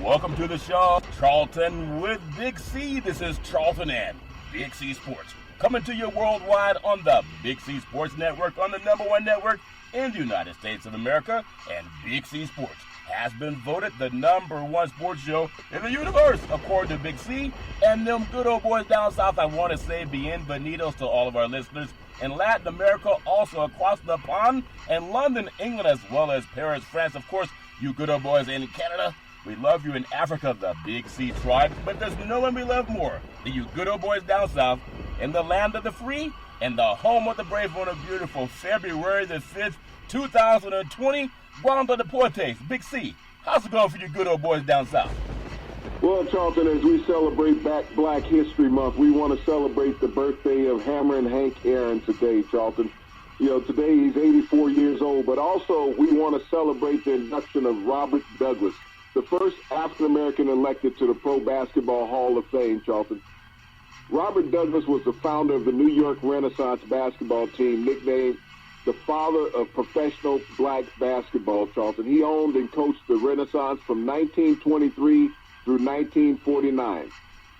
Welcome to the show, Charlton with Big C. This is Charlton and Big C Sports. Coming to you worldwide on the Big C Sports Network, on the #1 network in the United States of America. And Big C Sports has been voted the #1 sports show in the universe, according to Big C. And them good old boys down south, I want to say bienvenidos to all of our listeners in Latin America, also across the pond, and London, England, as well as Paris, France. Of course, you good old boys in Canada. We love you in Africa, the Big C tribe, but there's no one we love more than you good old boys down south in the land of the free and the home of the brave on a beautiful February the 5th, 2020. Guando Deportes. Big C, how's it going for you good old boys down south? Well, Charlton, as we celebrate Black History Month, we want to celebrate the birthday of Hammerin' Hank Aaron today, Charlton. You know, today he's 84 years old, but also we want to celebrate the induction of Robert Douglas, the first African-American elected to the Pro Basketball Hall of Fame, Charlton. Robert Douglas was the founder of the New York Renaissance basketball team, nicknamed the father of professional black basketball, Charlton. He owned and coached the Renaissance from 1923 through 1949,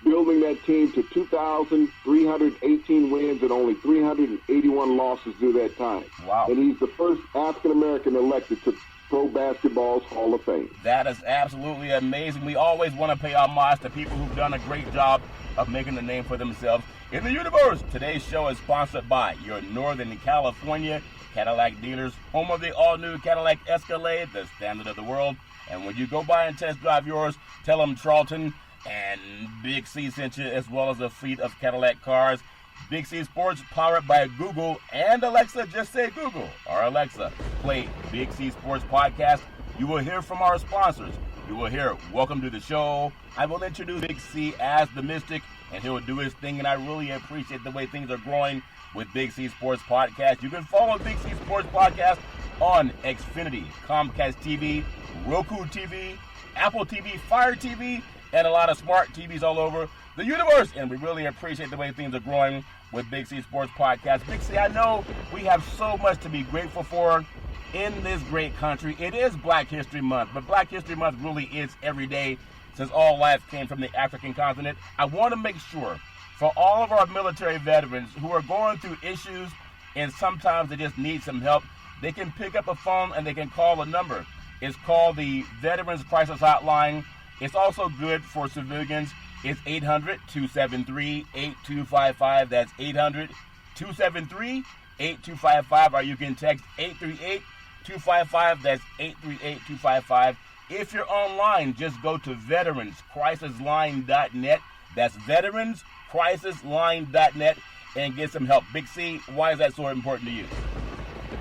building that team to 2,318 wins and only 381 losses through that time. Wow. And he's the first African-American elected to Pro Basketball's Hall of Fame. That is absolutely amazing. We always want to pay homage to people who've done a great job of making a name for themselves in the universe. Today's show is sponsored by your Northern California Cadillac dealers, home of the all-new Cadillac Escalade, the standard of the world. And when you go by and test drive yours, tell them Charlton and Big C sent you, as well as a fleet of Cadillac cars. Big C Sports, powered by Google and Alexa. Just say Google or Alexa. Play Big C Sports Podcast. You will hear from our sponsors. You will hear Welcome to the Show. I will introduce Big C as the Mystic, and he'll do his thing. And I really appreciate the way things are growing with Big C Sports Podcast. You can follow Big C Sports Podcast on Xfinity, Comcast TV, Roku TV, Apple TV, Fire TV, and a lot of smart TVs all over the universe. And we really appreciate the way things are growing with Big C Sports Podcast. Big C, I know we have so much to be grateful for in this great country. It is Black History Month, but Black History Month really is every day since all life came from the African continent. I want to make sure for all of our military veterans who are going through issues and sometimes they just need some help, they can pick up a phone and they can call a number. It's called the Veterans Crisis Hotline. It's also good for civilians. It's 800-273-8255. That's 800-273-8255. Or you can text 838-255. That's 838-255. If you're online, just go to veteranscrisisline.net. That's veteranscrisisline.net and get some help. Big C, why is that so important to you?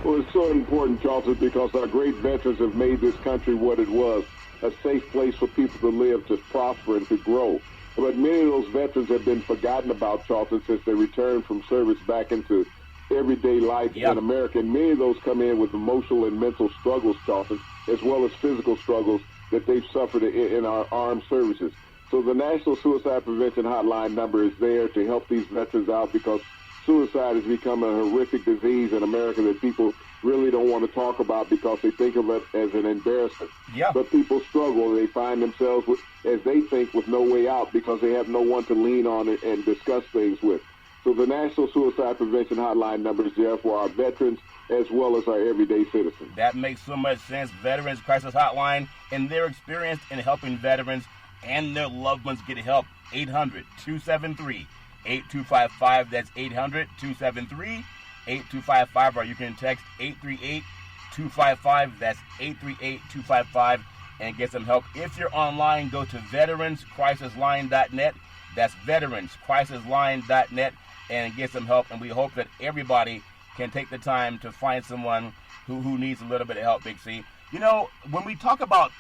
Well, it's so important, Charlton, because our great veterans have made this country what it was, a safe place for people to live, to prosper, and to grow. But many of those veterans have been forgotten about, Charlton, since they returned from service back into everyday life in America. And many of those come in with emotional and mental struggles, Charlton, as well as physical struggles that they've suffered in our armed services. So the National Suicide Prevention Hotline number is there to help these veterans out, because suicide has become a horrific disease in America that people really don't want to talk about because they think of it as an embarrassment. Yeah. But people struggle. They find themselves, as they think, with no way out because they have no one to lean on and discuss things with. So the National Suicide Prevention Hotline number is there for our veterans as well as our everyday citizens. That makes so much sense. Veterans Crisis Hotline, and their experience in helping veterans and their loved ones get help. 800-273-8255. That's 800-273-8255. Or you can text 838-255. That's 838-255 and get some help. If you're online, go to veteranscrisisline.net. That's veteranscrisisline.net and get some help. And we hope that everybody can take the time to find someone who needs a little bit of help, Big C. You know, when we talk about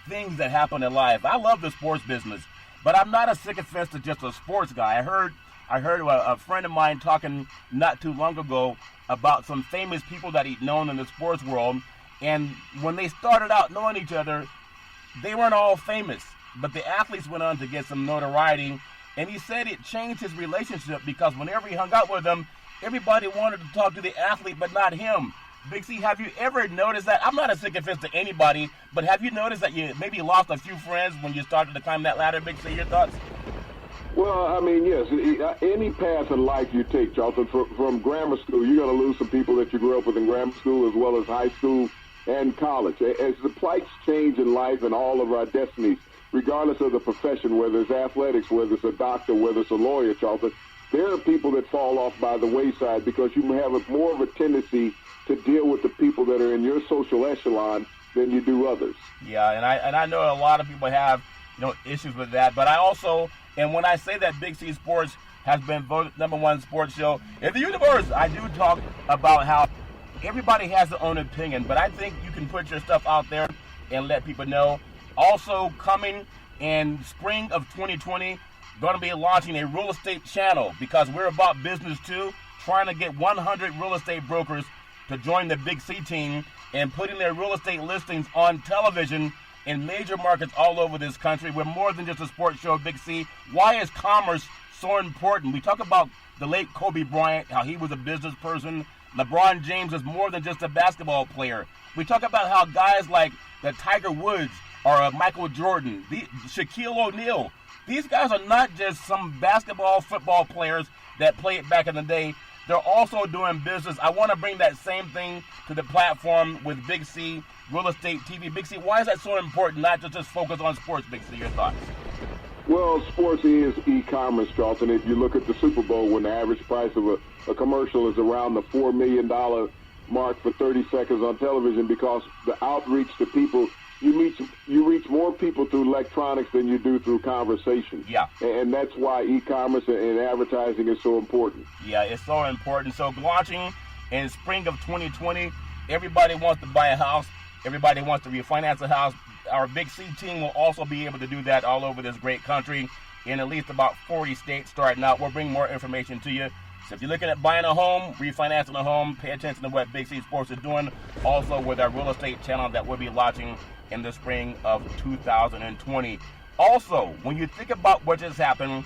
things that happen in life, I love the sports business, but I'm not a sycophant to just a sports guy. I heard a friend of mine talking not too long ago about some famous people that he'd known in the sports world, and when they started out knowing each other, they weren't all famous, but the athletes went on to get some notoriety, and he said it changed his relationship because whenever he hung out with them, everybody wanted to talk to the athlete, but not him. Big C, have you ever noticed that? I'm not a sycophant to anybody, but have you noticed that you maybe lost a few friends when you started to climb that ladder, Big C? Your thoughts? Well, I mean, yes, any path in life you take, Charlton, from grammar school, you're going to lose some people that you grew up with in grammar school as well as high school and college. As the plights change in life and all of our destinies, regardless of the profession, whether it's athletics, whether it's a doctor, whether it's a lawyer, Charlton, there are people that fall off by the wayside because you have more of a tendency to deal with the people that are in your social echelon than you do others. Yeah, and I know a lot of people have issues with that, but I also, and when I say that Big C Sports has been voted #1 sports show in the universe, I do talk about how everybody has their own opinion, but I think you can put your stuff out there and let people know. Also coming in spring of 2020, going to be launching a real estate channel because we're about business too, trying to get 100 real estate brokers to join the Big C team and putting their real estate listings on television in major markets all over this country. We're more than just a sports show, Big C. Why is commerce so important? We talk about the late Kobe Bryant, how he was a business person. LeBron James is more than just a basketball player. We talk about how guys like the Tiger Woods or Michael Jordan, Shaquille O'Neal, these guys are not just some basketball, football players that played back in the day. They're also doing business. I want to bring that same thing to the platform with Big C Real Estate TV. Big C, why is that so important, not just focus on sports, Big C? Your thoughts? Well, sports is e-commerce, Charlton. If you look at the Super Bowl, when the average price of a commercial is around the $4 million mark for 30 seconds on television, because the outreach to people, you reach more people through electronics than you do through conversation. Yeah. And that's why e-commerce and advertising is so important. Yeah, it's so important. So launching in spring of 2020, everybody wants to buy a house. Everybody wants to refinance a house. Our Big C team will also be able to do that all over this great country in at least about 40 states starting out. We'll bring more information to you. So if you're looking at buying a home, refinancing a home, pay attention to what Big C Sports is doing. Also with our real estate channel that we'll be launching in the spring of 2020. Also, when you think about what just happened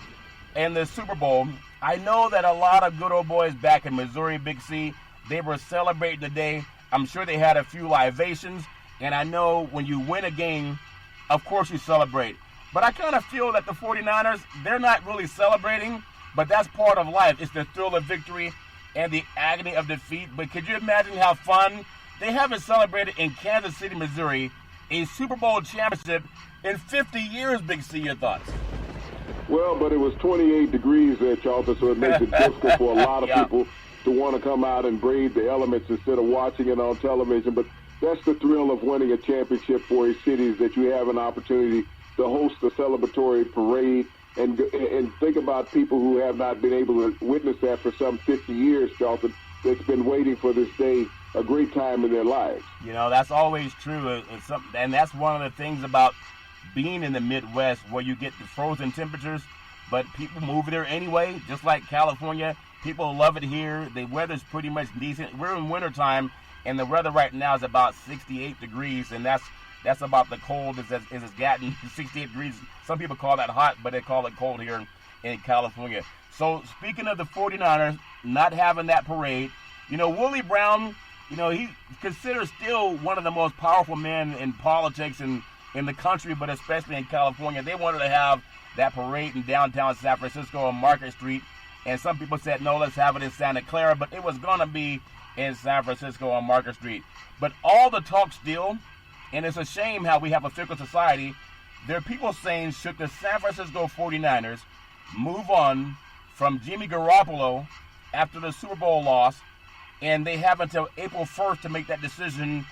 in the Super Bowl, I know that a lot of good old boys back in Missouri, Big C, they were celebrating the day. I'm sure they had a few libations, and I know when you win a game, of course you celebrate. But I kind of feel that the 49ers, they're not really celebrating, but that's part of life. It's the thrill of victory and the agony of defeat. But could you imagine how fun? They haven't celebrated in Kansas City, Missouri, a Super Bowl championship in 50 years, Big C. Your thoughts? Well, but it was 28 degrees there, Charlton, so it makes it difficult for a lot of people to want to come out and brave the elements instead of watching it on television. But that's the thrill of winning a championship for a city, is that you have an opportunity to host a celebratory parade and think about people who have not been able to witness that for some 50 years, Charlton, that's been waiting for this day, a great time in their lives. That's always true. And that's one of the things about being in the Midwest, where you get the frozen temperatures, but people move there anyway, just like California. People love it here. The weather's pretty much decent. We're in wintertime, and the weather right now is about 68 degrees, and that's about the cold as it's gotten. 68 degrees. Some people call that hot, but they call it cold here in California. So speaking of the 49ers not having that parade, Willie Brown, he's considered still one of the most powerful men in politics in the country, but especially in California. They wanted to have that parade in downtown San Francisco on Market Street, and some people said, no, let's have it in Santa Clara, but it was going to be in San Francisco on Market Street. But all the talk still, and it's a shame how we have a fickle society, there are people saying, should the San Francisco 49ers move on from Jimmy Garoppolo after the Super Bowl loss, and they have until April 1st to make that decision.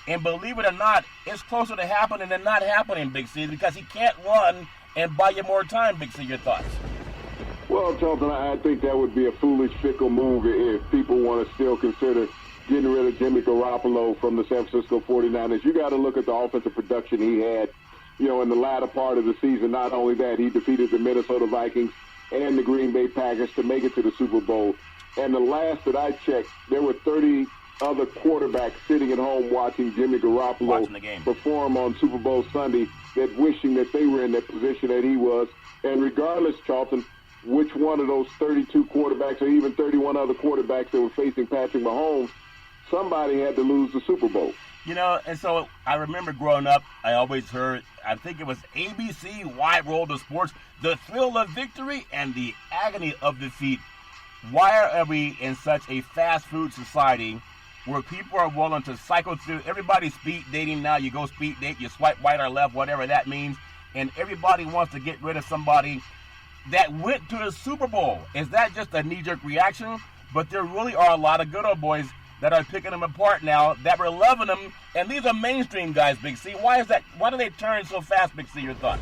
And believe it or not, it's closer to happening than not happening, Big C, because he can't run and buy you more time, Big C. Your thoughts? Well, Charlton, I think that would be a foolish, fickle move if people want to still consider getting rid of Jimmy Garoppolo from the San Francisco 49ers. You got to look at the offensive production he had, in the latter part of the season. Not only that, he defeated the Minnesota Vikings and the Green Bay Packers to make it to the Super Bowl. And the last that I checked, there were 30 other quarterbacks sitting at home watching Jimmy Garoppolo perform on Super Bowl Sunday, that wishing that they were in that position that he was. And regardless, Charlton, which one of those 32 quarterbacks or even 31 other quarterbacks that were facing Patrick Mahomes, somebody had to lose the Super Bowl. You know, and so I remember growing up, I always heard, I think it was ABC, Wide World of Sports, the thrill of victory and the agony of defeat. Why are we in such a fast food society where people are willing to cycle through, everybody's speed dating now, you go speed date, you swipe right or left, whatever that means, and everybody wants to get rid of somebody that went to the Super Bowl? Is that just a knee-jerk reaction? But there really are a lot of good old boys that are picking them apart now, that were loving them, and these are mainstream guys, Big C. Why is that? Why do they turn so fast, Big C? Your thoughts?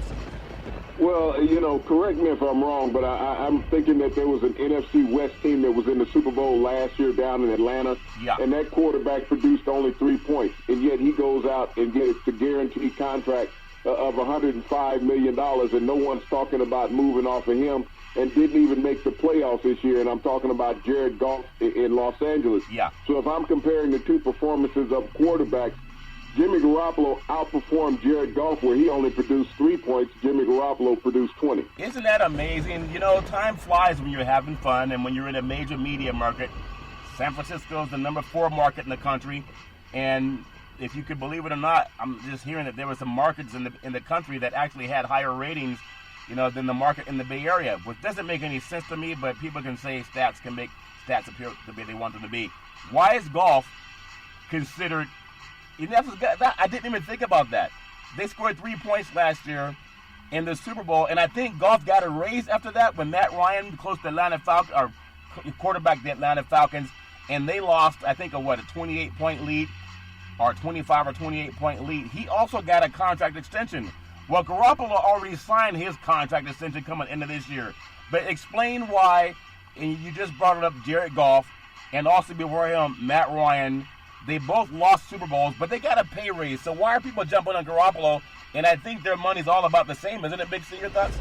Well, you know, correct me if I'm wrong, but I'm thinking that there was an NFC West team that was in the Super Bowl last year down in Atlanta, and that quarterback produced only 3 points, and yet he goes out and gets a guaranteed contract of $105 million, and no one's talking about moving off of him, and didn't even make the playoffs this year, and I'm talking about Jared Goff in Los Angeles. So if I'm comparing the two performances of quarterbacks, Jimmy Garoppolo outperformed Jared Goff, where he only produced 3 points. Jimmy Garoppolo produced 20. Isn't that amazing? You know, time flies when you're having fun and when you're in a major media market. San Francisco is the number 4 market in the country, and if you could believe it or not, I'm just hearing that there were some markets in the country that actually had higher ratings, you know, than the market in the Bay Area, which doesn't make any sense to me, but people can say stats can make stats appear the way they want them to be. Why is golf considered, I didn't even think about that. They scored 3 points last year in the Super Bowl, and I think golf got a raise after that when Matt Ryan close to Atlanta Falcons, or quarterback the Atlanta Falcons, and they lost, I think, a 28-point lead, or 25 or 28-point lead. He also got a contract extension. Well, Garoppolo already signed his contract extension coming into this year. But explain why, and you just brought it up, Jared Goff, and also before him, Matt Ryan. They both lost Super Bowls, but they got a pay raise. So why are people jumping on Garoppolo? And I think their money's all about the same. Isn't it, Big C? Your thoughts?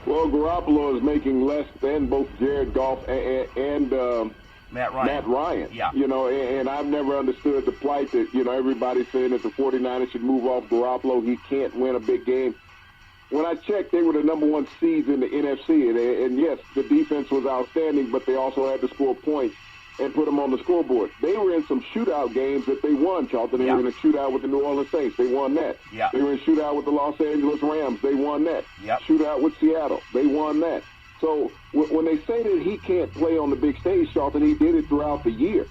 Well, Garoppolo is making less than both Jared Goff and Matt Ryan. Yeah. You know, and I've never understood the plight that, you know, everybody's saying that the 49ers should move off Garoppolo. He can't win a big game. When I checked, they were the number 1 seeds in the NFC. And yes, the defense was outstanding, but they also had to score points and put them on the scoreboard. They were in some shootout games that they won, Charlton. They were in a shootout with the New Orleans Saints. They won that. They were in a shootout with the Los Angeles Rams. They won that. Shootout with Seattle. They won that. So when they say that he can't play on the big stage, Charlton, he did it throughout the year.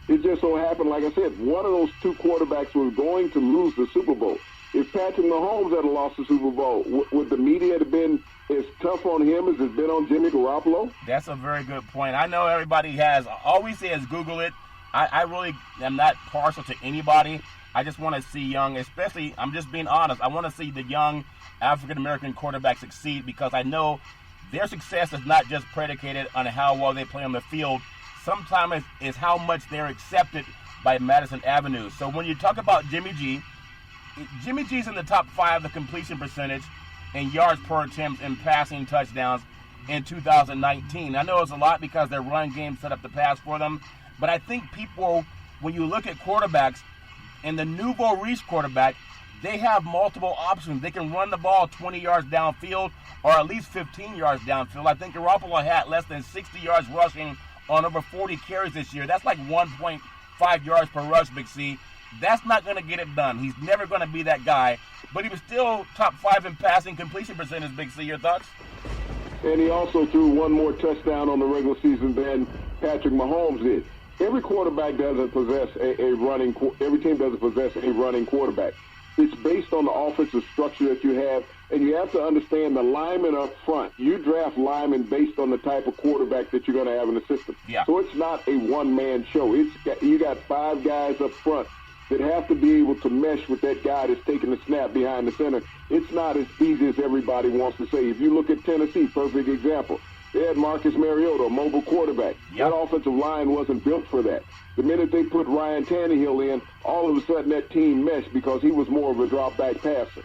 It just so happened, like I said, one of those two quarterbacks was going to lose the Super Bowl. If Patrick Mahomes had lost the Super Bowl, would the media have been as tough on him as it's been on Jimmy Garoppolo? That's a very good point. I know everybody has, all we say is Google it. I really am not partial to anybody. I just want to see young, especially, I'm just being honest, I want to see the young African-American quarterback succeed, because I know their success is not just predicated on how well they play on the field. Sometimes it's how much they're accepted by Madison Avenue. So when you talk about Jimmy G's in the top 5 the completion percentage and yards per attempt and passing touchdowns in 2019. I know it's a lot because their run game set up the pass for them, but I think people, when you look at quarterbacks, and the nouveau riche quarterback, they have multiple options. They can run the ball 20 yards downfield or at least 15 yards downfield. I think Garoppolo had less than 60 yards rushing on over 40 carries this year. That's like 1.5 yards per rush, Big C. That's not going to get it done. He's never going to be that guy. But he was still top 5 in passing completion percentage, Big C. Your thoughts? And he also threw one more touchdown on the regular season than Patrick Mahomes did. Every quarterback doesn't possess every team doesn't possess a running quarterback. It's based on the offensive structure that you have, and you have to understand the linemen up front. You draft linemen based on the type of quarterback that you're going to have in the system. So it's not a one-man show. You got 5 guys up front that have to be able to mesh with that guy that's taking the snap behind the center. It's not as easy as everybody wants to say. If you look at Tennessee, perfect example. They had Marcus Mariota, a mobile quarterback. That offensive line wasn't built for that. The minute they put Ryan Tannehill in, all of a sudden that team meshed because he was more of a drop-back passer.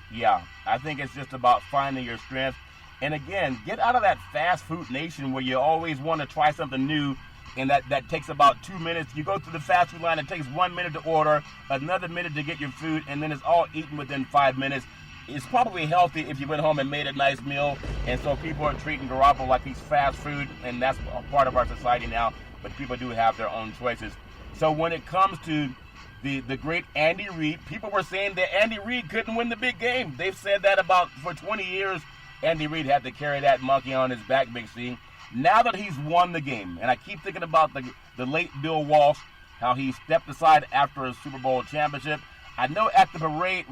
I think it's just about finding your strength. And again, get out of that fast food nation where you always want to try something new, and that takes about 2 minutes. You go through the fast food line, it takes 1 minute to order, another minute to get your food, and then it's all eaten within 5 minutes. It's probably healthy if you went home and made a nice meal, and so people are treating Garoppolo like he's fast food, and that's a part of our society now, but people do have their own choices. So when it comes to the great Andy Reid, people were saying that Andy Reid couldn't win the big game. They've said that about for 20 years. Andy Reid had to carry that monkey on his back, Big C. Now that he's won the game, and I keep thinking about the late Bill Walsh, how he stepped aside after a Super Bowl championship. I know at the parade,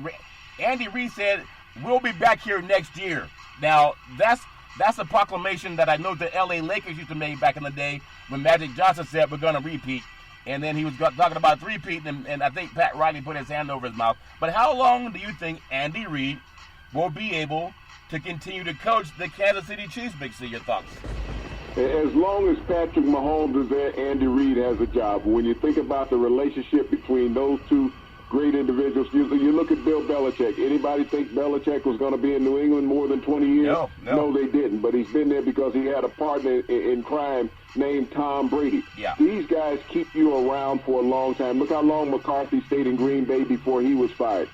Andy Reid said, we'll be back here next year. Now, that's a proclamation that I know the L.A. Lakers used to make back in the day when Magic Johnson said we're going to repeat. And then he was talking about repeat, and I think Pat Riley put his hand over his mouth. But how long do you think Andy Reid will be able to continue to coach the Kansas City Chiefs, Big C? Your thoughts? As long as Patrick Mahomes is there, Andy Reid has a job. When you think about the relationship between those two great individuals, you look at Bill Belichick. Anybody think Belichick was going to be in New England more than 20 years? No, they didn't. But he's been there because he had a partner in crime named Tom Brady. Yeah. These guys keep you around for a long time. Look how long McCarthy stayed in Green Bay before he was fired.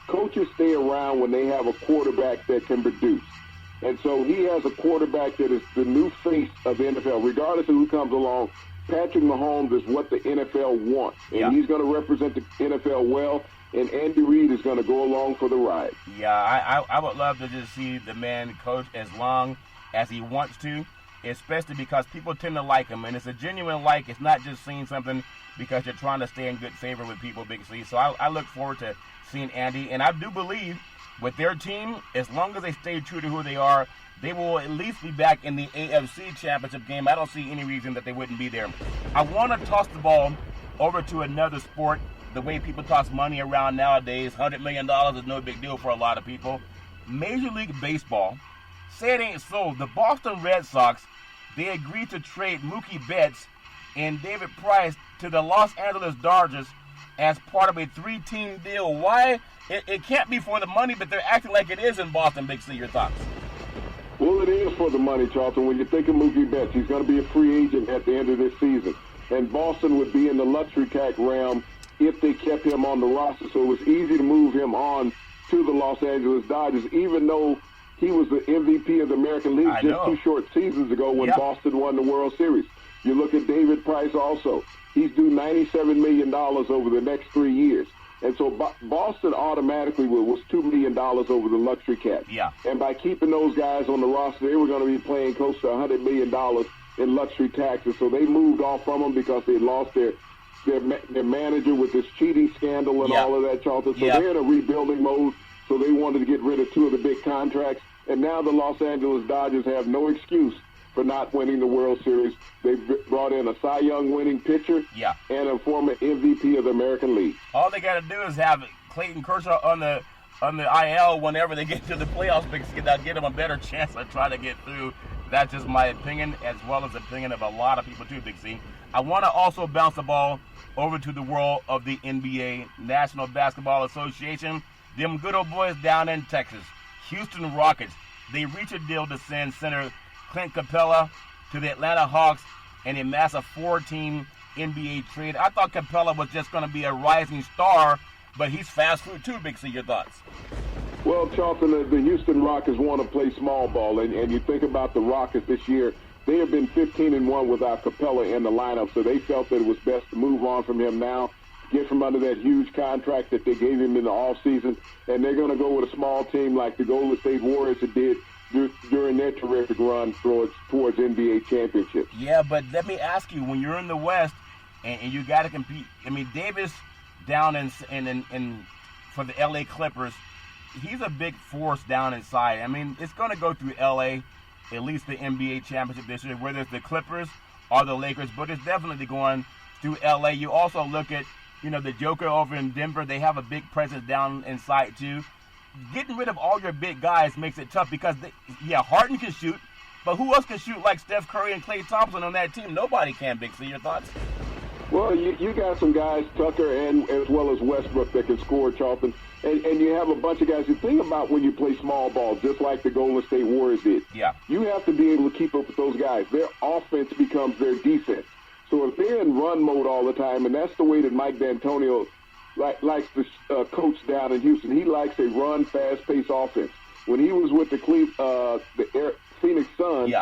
Coaches stay around when they have a quarterback that can produce. And so he has a quarterback that is the new face of the NFL. Regardless of who comes along, Patrick Mahomes is what the NFL wants. And he's going to represent the NFL well, and Andy Reid is going to go along for the ride. Yeah, I would love to just see the man coach as long as he wants to, especially because people tend to like him. And it's a genuine like. It's not just seeing something because you're trying to stay in good favor with people, Big C. So I look forward to seeing Andy. And I do believe with their team, as long as they stay true to who they are, they will at least be back in the AFC Championship game. I don't see any reason that they wouldn't be there. I want to toss the ball over to another sport. The way people toss money around nowadays, $100 million is no big deal for a lot of people. Major League Baseball, say it ain't so. The Boston Red Sox, they agreed to trade Mookie Betts and David Price to the Los Angeles Dodgers as part of a 3-team deal. Why? It can't be for the money, but they're acting like it is in Boston. Big C, your thoughts? Well, it is for the money, Charlton. When you think of Mookie Betts, he's going to be a free agent at the end of this season. And Boston would be in the luxury tax realm if they kept him on the roster. So it was easy to move him on to the Los Angeles Dodgers, even though he was the MVP of the American League just 2 short seasons ago when Boston won the World Series. You look at David Price also. He's due $97 million over the next 3 years. And so Boston automatically was $2 million over the luxury cap. Yeah. And by keeping those guys on the roster, they were going to be paying close to $100 million in luxury taxes. So they moved off from them because they lost their manager with this cheating scandal and all of that, Charlton. So they're in a rebuilding mode. So they wanted to get rid of 2 of the big contracts. And now the Los Angeles Dodgers have no excuse for not winning the World Series. They brought in a Cy Young winning pitcher and a former MVP of the American League. All they got to do is have Clayton Kershaw on the IL whenever they get to the playoffs, because that'll get them a better chance of trying to get through. That's just my opinion, as well as the opinion of a lot of people too, Big C. I want to also bounce the ball over to the world of the NBA, National Basketball Association. Them good old boys down in Texas, Houston Rockets, they reached a deal to send center Clint Capella to the Atlanta Hawks in a massive 4-team NBA trade. I thought Capella was just going to be a rising star, but he's fast food too, Big C. Your thoughts? Well, Charlton, the Houston Rockets want to play small ball, and you think about the Rockets this year, they have been 15-1 without Capella in the lineup, so they felt that it was best to move on from him now, get from under that huge contract that they gave him in the offseason, and they're going to go with a small team like the Golden State Warriors did during their terrific run towards NBA championships. Yeah, but let me ask you, when you're in the West and you got to compete, I mean, Davis down in for the LA Clippers, he's a big force down inside. I mean, it's going to go through LA, at least the NBA championship this year, whether it's the Clippers or the Lakers, but it's definitely going through LA. You also look at, the Joker over in Denver. They have a big presence down inside too. Getting rid of all your big guys makes it tough because, Harden can shoot, but who else can shoot like Steph Curry and Klay Thompson on that team? Nobody can, Big C. Your thoughts? Well, you got some guys, Tucker and as well as Westbrook, that can score, Charlton. And you have a bunch of guys. The thing about when you play small ball, just like the Golden State Warriors did, you have to be able to keep up with those guys. Their offense becomes their defense. So if they're in run mode all the time, and that's the way that Mike D'Antonio likes to coach down in Houston, he likes a run, fast-paced offense. When he was with the Phoenix Suns,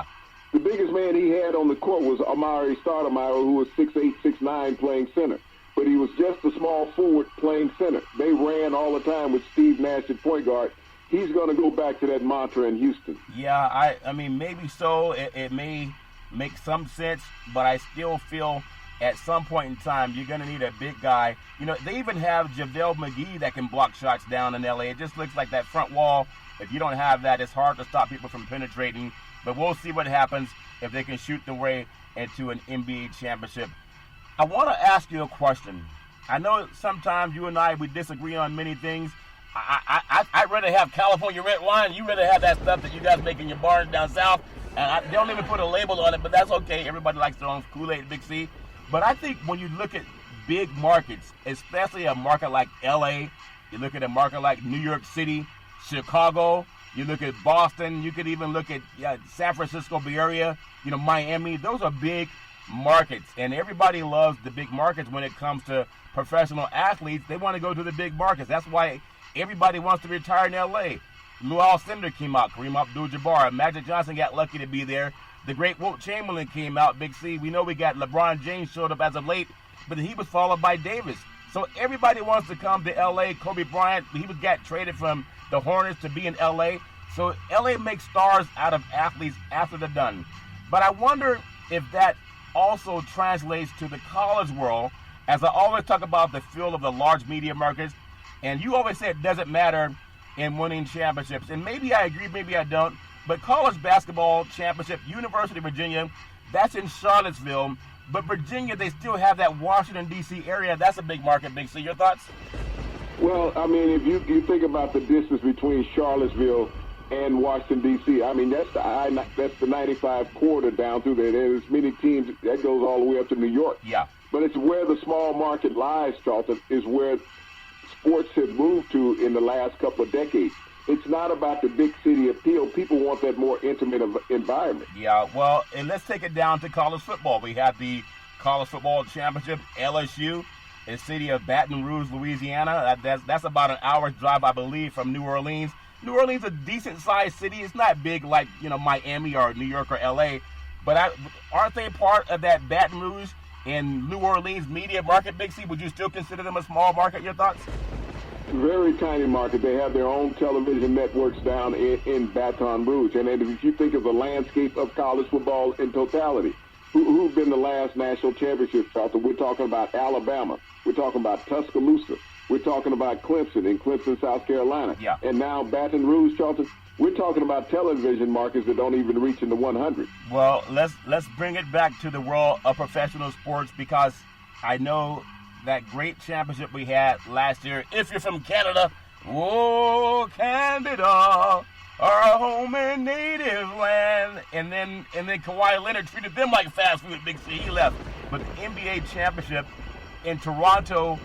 the biggest man he had on the court was Amari Stoudemire, who was 6'8", 6'9", playing center. but he was just a small forward playing center. They ran all the time with Steve Nash at point guard. He's going to go back to that mantra in Houston. Yeah, I mean, maybe so. It may make some sense, but I still feel at some point in time you're going to need a big guy. You know, they even have JaVale McGee that can block shots down in L.A. It just looks like that front wall. If you don't have that, it's hard to stop people from penetrating. But we'll see what happens if they can shoot their way into an NBA championship. I want to ask you a question. I know sometimes you and I, we disagree on many things. I'd rather have California red wine. You'd rather have that stuff that you guys make in your bars down south. And they don't even put a label on it, but that's okay. Everybody likes their own Kool-Aid, Big C. But I think when you look at big markets, especially a market like L.A., you look at a market like New York City, Chicago, you look at Boston, you could even look at San Francisco Bay Area, Miami. Those are big markets, and everybody loves the big markets when it comes to professional athletes. They want to go to the big markets. That's why everybody wants to retire in L.A. Lou Alcindor came out, Kareem Abdul-Jabbar, Magic Johnson got lucky to be there. The great Wilt Chamberlain came out, Big C. We know we got LeBron James showed up as of late, but he was followed by Davis. So everybody wants to come to L.A. Kobe Bryant, he got traded from the Hornets to be in L.A. So L.A. makes stars out of athletes after they're done. But I wonder if that also translates to the college world, as I always talk about the field of the large media markets, and you always say it doesn't matter in winning championships. And maybe I agree, maybe I don't. But college basketball championship, University of Virginia, that's in Charlottesville. But Virginia, they still have that Washington, D.C. area. That's a big market, Big C. Your thoughts? Well, I mean, if you think about the distance between Charlottesville and Washington, D.C., I mean, that's the 95 corridor down through there. There's many teams that goes all the way up to New York. Yeah. But it's where the small market lies, Charlton, is where sports have moved to in the last couple of decades. It's not about the big city appeal. People want that more intimate environment. Yeah, well, and let's take it down to college football. We have the college football championship, LSU, in the city of Baton Rouge, Louisiana. That's about an hour's drive, I believe, from New Orleans. New Orleans is a decent-sized city. It's not big like, Miami or New York or L.A., but aren't they part of that Baton Rouge and New Orleans media market, Big C? Would you still consider them a small market? Your thoughts? Very tiny market. They have their own television networks down in Baton Rouge. And if you think of the landscape of college football in totality, who've been the last national championship, Charlton? We're talking about Alabama. We're talking about Tuscaloosa. We're talking about Clemson in Clemson, South Carolina. Yeah. And now Baton Rouge, Charlton. We're talking about television markets that don't even reach in the 100. Well, let's bring it back to the world of professional sports, because I know that great championship we had last year. If you're from Canada, oh, Canada, our home and native land. And then Kawhi Leonard treated them like fast food, Big C. He left. But the NBA championship in Toronto,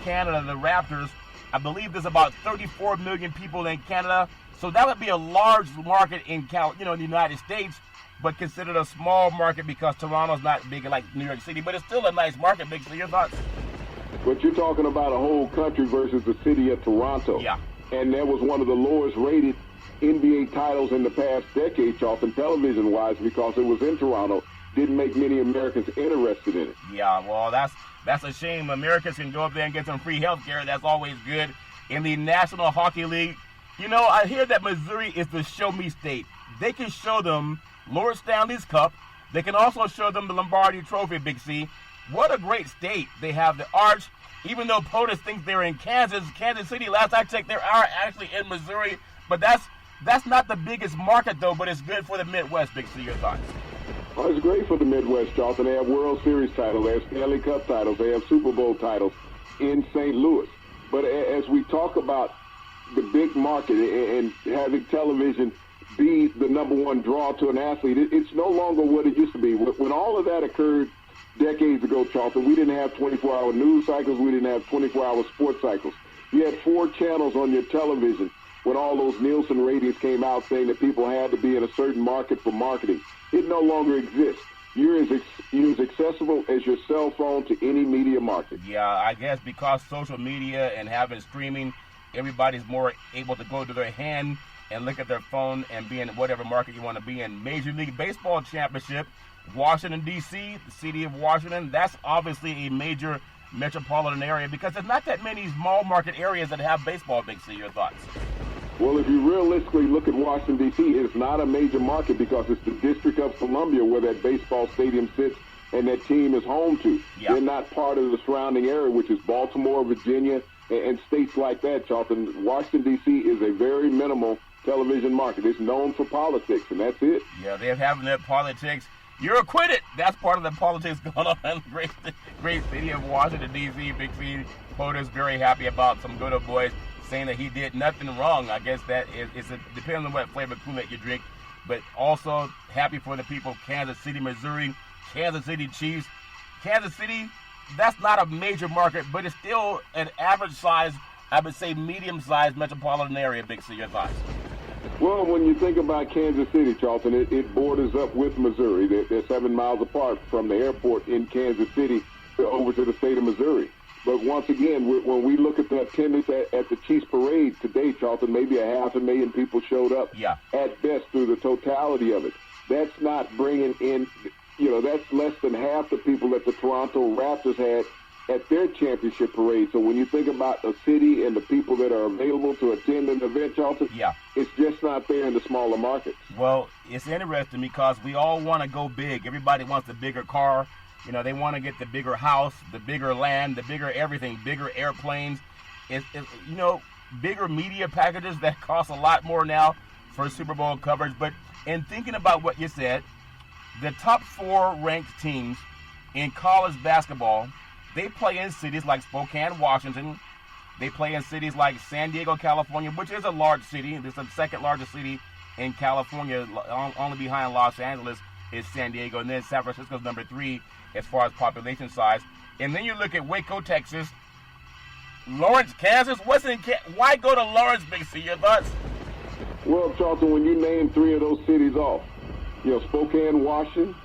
Canada, the Raptors, I believe there's about 34 million people in Canada. So that would be a large market in the United States, but considered a small market because Toronto's not big like New York City. But it's still a nice market, Big C. Your thoughts? But you're talking about a whole country versus the city of Toronto. Yeah. And that was one of the lowest rated NBA titles in the past decade, Charlton, television-wise, because it was in Toronto. Didn't make many Americans interested in it. Yeah, well, that's a shame. Americans can go up there and get some free health care. That's always good. In the National Hockey League, I hear that Missouri is the show-me state. They can show them Lord Stanley's Cup. They can also show them the Lombardi Trophy, Big C. What a great state. They have the Arch. Even though POTUS thinks they're in Kansas City, last I checked, they are actually in Missouri. But that's not the biggest market, though, but it's good for the Midwest, Big C. Your thoughts? Well, it's great for the Midwest, Charlton. They have World Series titles. They have Stanley Cup titles. They have Super Bowl titles in St. Louis. But as we talk about the big market and having television be the number one draw to an athlete, it's no longer what it used to be. When all of that occurred decades ago, Charlton, we didn't have 24-hour news cycles. We didn't have 24-hour sports cycles. You had 4 channels on your television when all those Nielsen ratings came out saying that people had to be in a certain market for marketing. It no longer exists. You're as accessible as your cell phone to any media market. Yeah, I guess because social media and having streaming, everybody's more able to go to their hand and look at their phone and be in whatever market you want to be in. Major League Baseball Championship, Washington, D.C., the city of Washington, that's obviously a major metropolitan area? Because there's not that many small market areas that have baseball, Big C. Your thoughts? Well, if you realistically look at Washington, D.C., it's not a major market because it's the District of Columbia where that baseball stadium sits and that team is home to. Yeah. They're not part of the surrounding area, which is Baltimore, Virginia, and states like that, Charlton. Washington, D.C. is a very minimal television market. It's known for politics, and that's it. Yeah, they're having that politics. You're acquitted. That's part of the politics going on in the great city of Washington, D.C. Big C. POTUS very happy about some good old boys saying that he did nothing wrong. I guess that depends on what flavor Kool-Aid you drink. But also happy for the people of Kansas City, Missouri, Kansas City Chiefs. Kansas City, that's not a major market, but it's still an average size, I would say medium-sized metropolitan area, Big C. Your thoughts? Well, when you think about Kansas City, Charlton, it borders up with Missouri. They're 7 miles apart from the airport in Kansas City over to the state of Missouri. But once again, when we look at the attendance at the Chiefs parade today, Charlton, maybe 500,000 people showed up at best through the totality of it. That's not bringing in, that's less than half the people that the Toronto Raptors had at their championship parade. So when you think about the city and the people that are available to attend an event, Charlton, it's just not there in the smaller markets. Well, it's interesting because we all want to go big. Everybody wants a bigger car. They want to get the bigger house, the bigger land, the bigger everything, bigger airplanes. Bigger media packages that cost a lot more now for Super Bowl coverage. But in thinking about what you said, the top 4 ranked teams in college basketball, they play in cities like Spokane, Washington. They play in cities like San Diego, California, which is a large city. It's the second largest city in California, only behind Los Angeles is San Diego. And then San Francisco's number 3 as far as population size. And then you look at Waco, Texas, Lawrence, Kansas. Why go to Lawrence, Big C? Your thoughts? Well, Charlton, when you name 3 of those cities off, Spokane, Washington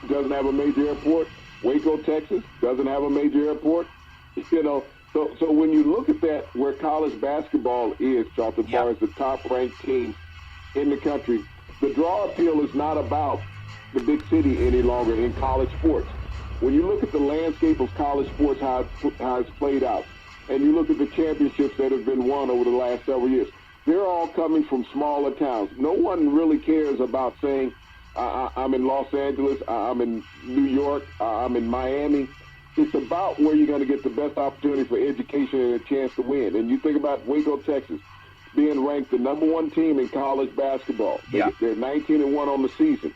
doesn't have a major airport. Waco, Texas doesn't have a major airport. So when you look at that, where college basketball is, Charlton, as far as the top-ranked teams in the country, the draw appeal is not about the big city any longer in college sports. When you look at the landscape of college sports, how it's played out, and you look at the championships that have been won over the last several years, they're all coming from smaller towns. No one really cares about saying, I'm in Los Angeles, I'm in New York, I'm in Miami. It's about where you're going to get the best opportunity for education and a chance to win. And you think about Waco, Texas, being ranked the number 1 team in college basketball. They're 19-1 on the season.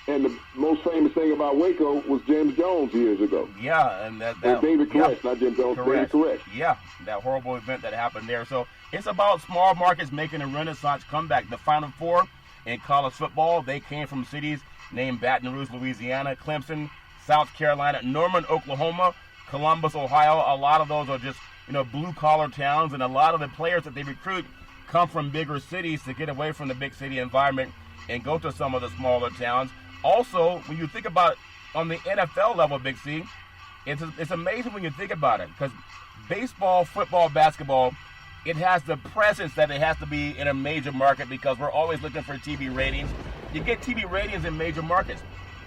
And the most famous thing about Waco was James Jones years ago. Yeah, and that David Koresh, not Jim Jones, David Koresh. Yeah, that horrible event that happened there. So it's about small markets making a renaissance comeback. The Final 4 in college football, they came from cities named Baton Rouge, Louisiana, Clemson, South Carolina, Norman, Oklahoma, Columbus, Ohio. A lot of those are just, blue-collar towns, and a lot of the players that they recruit come from bigger cities to get away from the big city environment and go to some of the smaller towns. Also, when you think about on the NFL level, Big C, it's amazing when you think about it, because baseball, football, basketball, it has the presence that it has to be in a major market because we're always looking for TV ratings. You get TV ratings in major markets.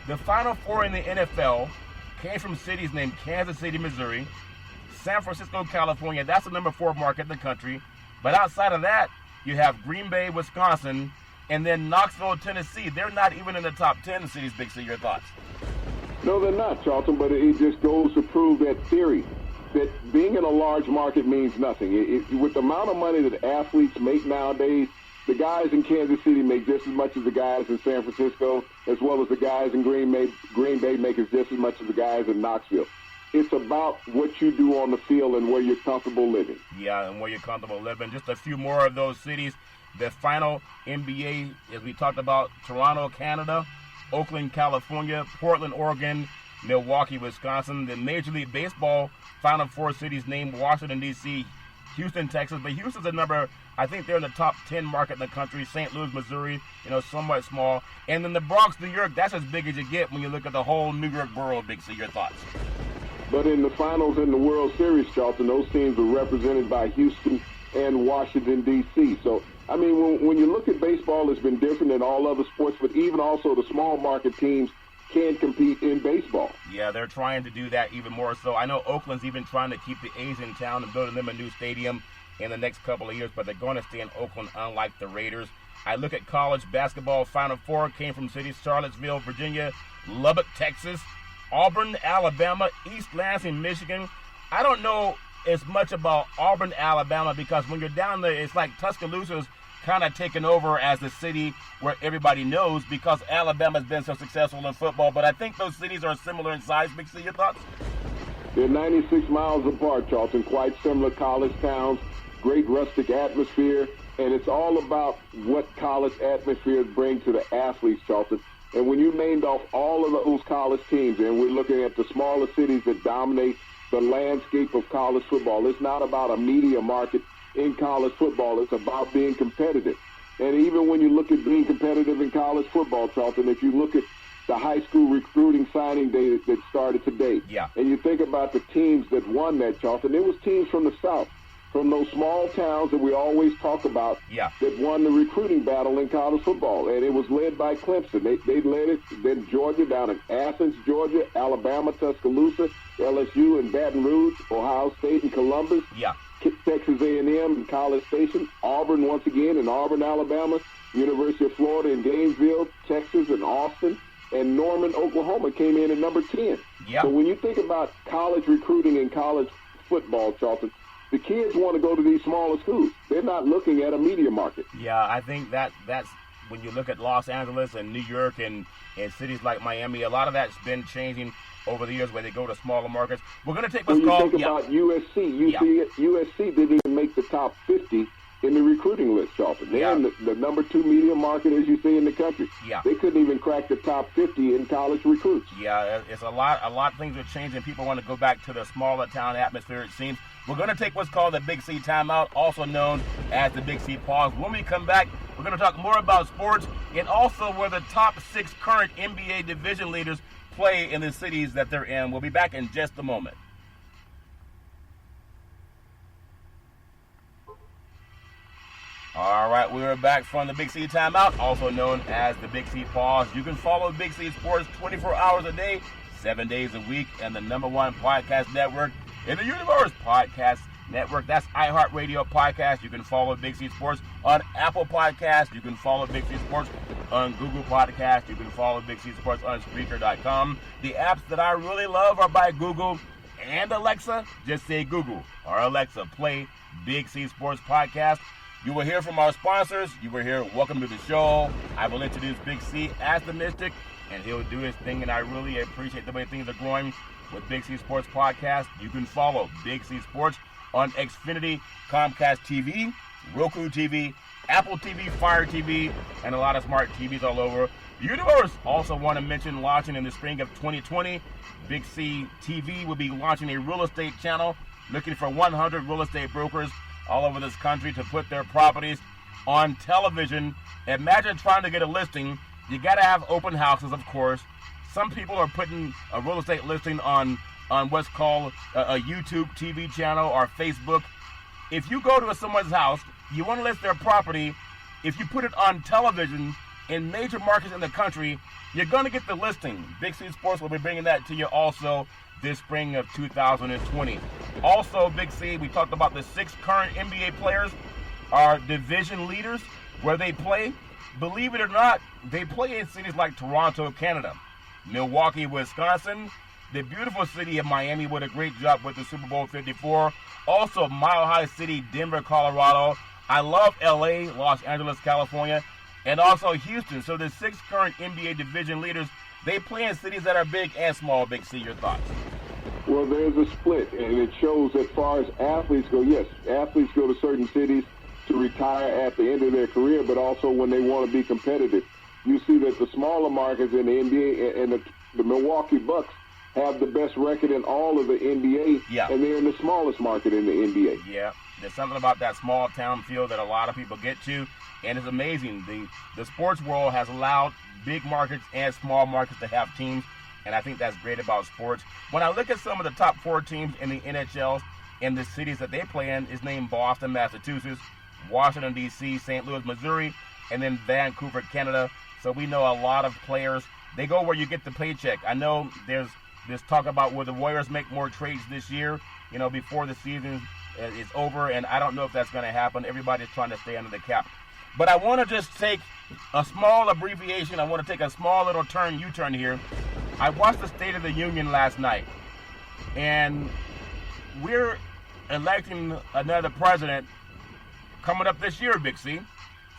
The Final 4 in the NFL came from cities named Kansas City, Missouri, San Francisco, California. That's the number 4 market in the country. But outside of that, you have Green Bay, Wisconsin, and then Knoxville, Tennessee. They're not even in the top 10 cities, Big C. Your thoughts? No, they're not, Charlton, but it just goes to prove that theory, that being in a large market means nothing. With the amount of money that athletes make nowadays, the guys in Kansas City make just as much as the guys in San Francisco, as well as the guys in Green Bay make just as much as the guys in Knoxville. It's about what you do on the field and where you're comfortable living. Yeah, and where you're comfortable living. Just a few more of those cities. The final NBA, as we talked about, Toronto, Canada, Oakland, California, Portland, Oregon, Milwaukee, Wisconsin. The Major League Baseball Final 4 cities named Washington, D.C., Houston, Texas. But Houston's a number, I think they're in the top 10 market in the country. St. Louis, Missouri, somewhat small. And then the Bronx, New York, that's as big as you get when you look at the whole New York borough, Big C. Your thoughts? But in the finals in the World Series, Charlton, those teams were represented by Houston and Washington, D.C. So, I mean, when you look at baseball, it's been different than all other sports, but even also the small market teams can compete in baseball. Yeah, they're trying to do that even more so. I know Oakland's even trying to keep the A's in town and building them a new stadium in the next couple of years, but they're going to stay in Oakland, unlike the Raiders. I look at college basketball. Final four came from cities: Charlottesville, Virginia; Lubbock, Texas; Auburn, Alabama; East Lansing, Michigan. I don't know as much about Auburn, Alabama, because when you're down there, it's like Tuscaloosa's kind of taken over as the city where everybody knows, because Alabama's been so successful in football. But I think those cities are similar in size. Big C, your thoughts? They're 96 miles apart, Charlton. Quite similar college towns, great rustic atmosphere, and it's all about what college atmospheres bring to the athletes, Charlton. And when you named off all of those college teams, and we're looking at the smaller cities that dominate the landscape of college football, it's not about a media market in college football. It's about being competitive. And even when you look at being competitive in college football, Charlton, if you look at the high school recruiting signing day that started today, and you think about the teams that won that, Charlton, it was teams from the South, from those small towns that we always talk about, that won the recruiting battle in college football. And it was led by Clemson. They led it. Then Georgia down in Athens, Georgia; Alabama, Tuscaloosa; LSU and Baton Rouge; Ohio State and Columbus; Texas A&M and College Station; Auburn once again in Auburn, Alabama; University of Florida in Gainesville, Texas and Austin; and Norman, Oklahoma came in at number 10. So when you think about college recruiting and college football, Charlton, the kids want to go to these smaller schools. They're not looking at a media market. Yeah, I think that's when you look at Los Angeles and New York and cities like Miami, a lot of that's been changing over the years where they go to smaller markets. We're going to take what's called... When you think about USC, USC didn't even make the top 50 in the recruiting list, Charlton. They're in the number 2 media market, as you say, in the country. They couldn't even crack the top 50 in college recruits. Yeah, it's a lot of things are changing. People want to go back to the smaller town atmosphere, it seems. We're going to take what's called the Big C timeout, also known as the Big C pause. When we come back, we're going to talk more about sports and also where the top 6 current NBA division leaders play in the cities that they're in. We'll be back in just a moment. All right, we are back from the Big C timeout, also known as the Big C pause. You can follow Big C Sports 24 hours a day, 7 days a week, and the #1 podcast network in the universe, Podcast Network. That's iHeartRadio Podcast. You can follow Big C Sports on Apple Podcasts. You can follow Big C Sports on Google Podcasts. You can follow Big C Sports on Spreaker.com. The apps that I really love are by Google and Alexa. Just say Google or Alexa, play Big C Sports Podcast. You will hear from our sponsors. You will hear welcome to the show. I will introduce Big C as the Mystic, and he'll do his thing, and I really appreciate the way things are growing with Big C Sports Podcast. You can follow Big C Sports on Xfinity, Comcast TV, Roku TV, Apple TV, Fire TV, and a lot of smart TVs all over the universe. Also want to mention launching in the spring of 2020, Big C TV will be launching a real estate channel, looking for 100 real estate brokers all over this country to put their properties on television. Imagine trying to get a listing. You got to have open houses, of course. Some people are putting a real estate listing on what's called a YouTube TV channel or Facebook. If you go to someone's house, you want to list their property. If you put it on television in major markets in the country, you're going to get the listing. Big C Sports will be bringing that to you also this spring of 2020. Also, Big C, we talked about the 6 current NBA players are division leaders where they play. Believe it or not, they play in cities like Toronto, Canada, Milwaukee, Wisconsin, the beautiful city of Miami with a great job with the Super Bowl 54. Also, Mile High City, Denver, Colorado. I love LA, Los Angeles, California, and also Houston. So the 6 current NBA division leaders, they play in cities that are big and small. Big C, your thoughts? Well, there's a split, and it shows as far as athletes go, yes, athletes go to certain cities to retire at the end of their career, but also when they want to be competitive. You see that the smaller markets in the NBA and the Milwaukee Bucks have the best record in all of the NBA, and they're in the smallest market in the NBA. Yeah, there's something about that small town feel that a lot of people get to, and it's amazing. The sports world has allowed big markets and small markets to have teams, and I think that's great about sports. When I look at some of the top 4 teams in the NHL and the cities that they play in, is named Boston, Massachusetts, Washington, D.C., St. Louis, Missouri, and then Vancouver, Canada. So we know a lot of players They go where you get the paycheck. I know there's talk about will the Warriors make more trades this year, before the season is over, and I don't know if that's going to happen. Everybody's trying to stay under the cap. But I want to just take a small abbreviation. I want to take a small little U-turn here. I watched the State of the Union last night, and we're electing another president coming up this year, Big C.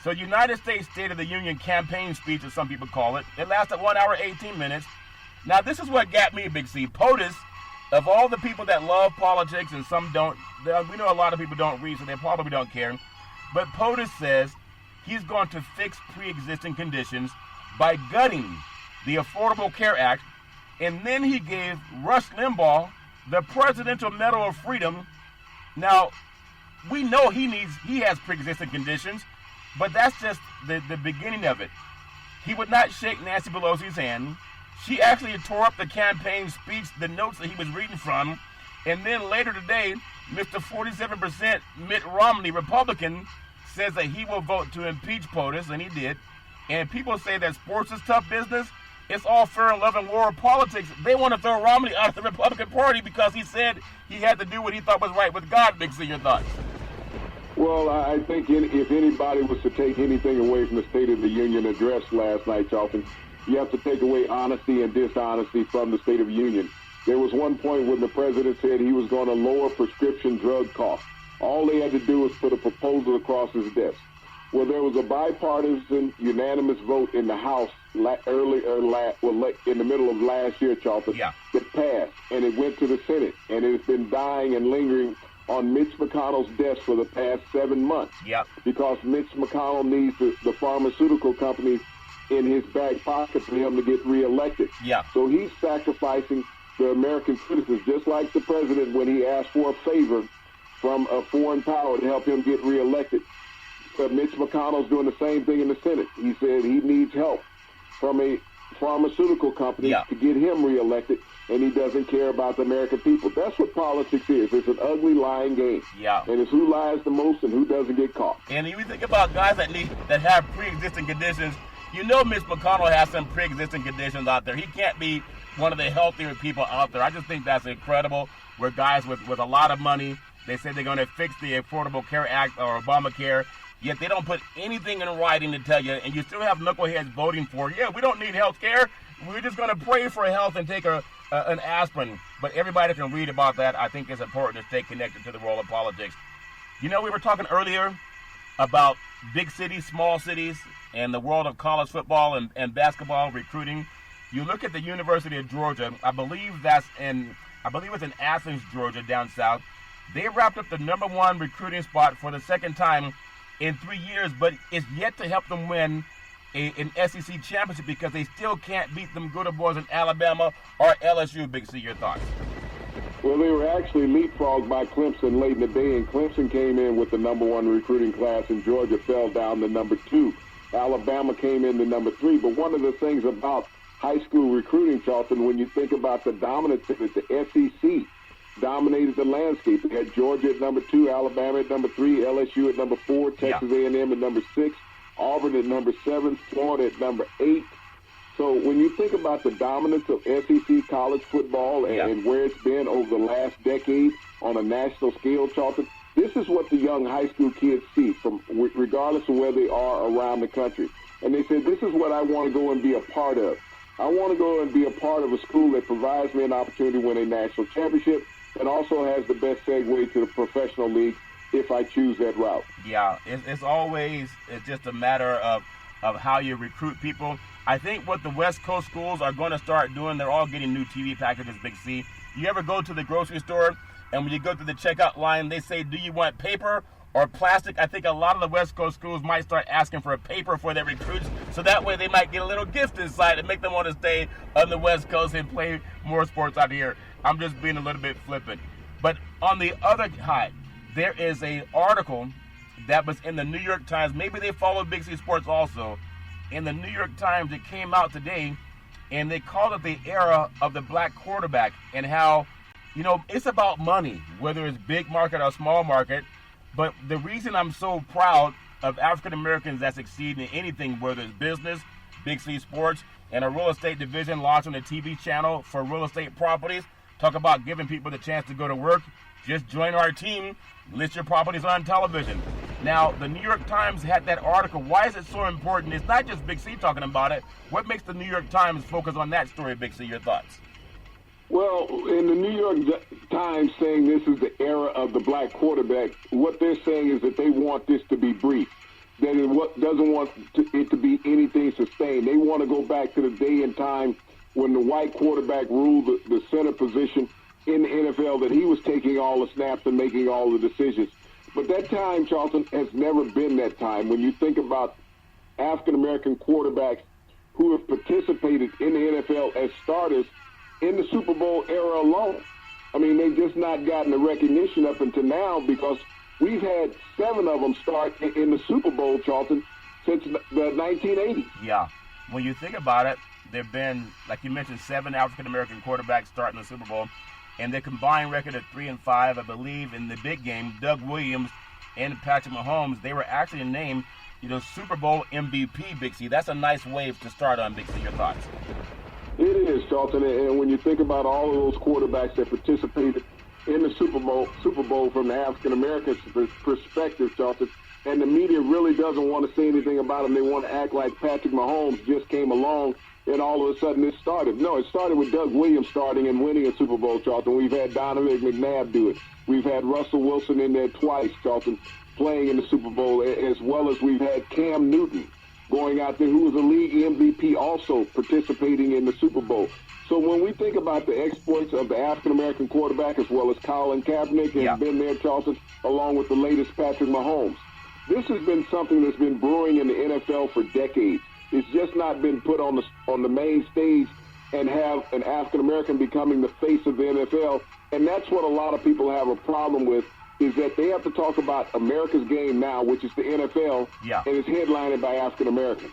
So United States State of the Union campaign speech, as some people call it, it lasted 1 hour, 18 minutes. Now, this is what got me, Big C. POTUS, of all the people that love politics, and some don't, we know a lot of people don't read, so they probably don't care. But POTUS says he's going to fix pre-existing conditions by gutting the Affordable Care Act, and then he gave Rush Limbaugh the Presidential Medal of Freedom. Now, we know he has pre-existing conditions, but that's just the beginning of it. He would not shake Nancy Pelosi's hand. She actually tore up the campaign speech, the notes that he was reading from, and then later today, Mr. 47% Mitt Romney, Republican, says that he will vote to impeach POTUS, and he did. And people say that sports is tough business. It's all fair and love and war of politics. They want to throw Romney out of the Republican Party because he said he had to do what he thought was right with God. Big C, your thoughts? Well, I think if anybody was to take anything away from the State of the Union address last night, Charlton, you have to take away honesty and dishonesty from the State of the Union. There was one point when the president said he was going to lower prescription drug costs. All they had to do was put a proposal across his desk. Well, there was a bipartisan, unanimous vote in the House in the middle of last year, Charlton, that passed, and it went to the Senate, and it has been dying and lingering on Mitch McConnell's desk for the past 7 months. Because Mitch McConnell needs the pharmaceutical companies in his back pocket for him to get reelected. So he's sacrificing the American citizens, just like the president when he asked for a favor from a foreign power to help him get reelected. But Mitch McConnell's doing the same thing in the Senate. He said he needs help from a pharmaceutical company to get him reelected, and he doesn't care about the American people. That's what politics is. It's an ugly, lying game. And it's who lies the most and who doesn't get caught. And if you think about guys that have pre-existing conditions, Mitch McConnell has some pre-existing conditions out there. He can't be one of the healthier people out there. I just think that's incredible. We're guys with a lot of money. They say they're going to fix the Affordable Care Act or Obamacare, yet they don't put anything in writing to tell you, and you still have knuckleheads voting for, we don't need health care. We're just going to pray for health and take an aspirin. But everybody can read about that. I think it's important to stay connected to the world of politics. We were talking earlier about big cities, small cities, and the world of college football and basketball recruiting. You look at the University of Georgia, I believe it's in Athens, Georgia, down south. They wrapped up the #1 recruiting spot for the second time in 3 years, but it's yet to help them win an SEC championship because they still can't beat them good boys in Alabama or LSU. Big C, your thoughts? Well, they were actually leapfrogged by Clemson late in the day, and Clemson came in with the #1 recruiting class, and Georgia fell down to #2. Alabama came in to #3. But one of the things about high school recruiting, Charlton, when you think about the dominance of it, the SEC dominated the landscape. They had Georgia at #2, Alabama at #3, LSU at #4, Texas A&M at #6, Auburn at #7, Florida at #8. So when you think about the dominance of SEC college football and where it's been over the last decade on a national scale, Charlton, this is what the young high school kids see, from regardless of where they are around the country. And they said, this is what I want to go and be a part of. I want to go and be a part of a school that provides me an opportunity to win a national championship and also has the best segue to the professional league if I choose that route. It's just a matter of how you recruit people. I think what the West Coast schools are going to start doing, they're all getting new TV packages, Big C. You ever go to the grocery store, and when you go to the checkout line, they say, do you want paper or plastic? I think a lot of the West Coast schools might start asking for a paper for their recruits, so that way they might get a little gift inside and make them want to stay on the West Coast and play more sports out here. I'm just being a little bit flippant. But on the other side, there is an article that was in the New York Times. Maybe they follow Big C Sports also. In the New York Times, it came out today, and they called it the era of the black quarterback, and how, it's about money, whether it's big market or small market. But the reason I'm so proud of African Americans that succeed in anything, whether it's business, Big C Sports, and a real estate division launching a TV channel for real estate properties. Talk about giving people the chance to go to work. Just join our team. List your properties on television. Now, the New York Times had that article. Why is it so important? It's not just Big C talking about it. What makes the New York Times focus on that story, Big C? Your thoughts? Well, in the New York Times saying this is the era of the black quarterback, what they're saying is that they want this to be brief. That it doesn't want it to be anything sustained. They want to go back to the day and time when the white quarterback ruled the center position in the NFL, that he was taking all the snaps and making all the decisions. But that time, Charlton, has never been that time. When you think about African-American quarterbacks who have participated in the NFL as starters in the Super Bowl era alone, I mean, they've just not gotten the recognition up until now, because we've had 7 of them start in the Super Bowl, Charlton, since the 1980s. Yeah. When you think about it, there have been, like you mentioned, 7 African-American quarterbacks starting the Super Bowl, and their combined record of 3-5, I believe, in the big game. Doug Williams and Patrick Mahomes, they were actually named, Super Bowl MVP, Big C. That's a nice wave to start on, Big C. Your thoughts? It is, Charlton, and when you think about all of those quarterbacks that participated in the Super Bowl from the African-American perspective, Charlton, and the media really doesn't want to say anything about them. They want to act like Patrick Mahomes just came along and all of a sudden it started. No, it started with Doug Williams starting and winning a Super Bowl, Charlton. We've had Donovan McNabb do it. We've had Russell Wilson in there twice, Charlton, playing in the Super Bowl, as well as we've had Cam Newton going out there, who was a league MVP, also participating in the Super Bowl. So when we think about the exploits of the African-American quarterback, as well as Colin Kaepernick has been there, Charlton, along with the latest Patrick Mahomes, this has been something that's been brewing in the NFL for decades. It's just not been put on the main stage and have an African-American becoming the face of the NFL. And that's what a lot of people have a problem with, is that they have to talk about America's game now, which is the NFL, and it's headlined by African-Americans.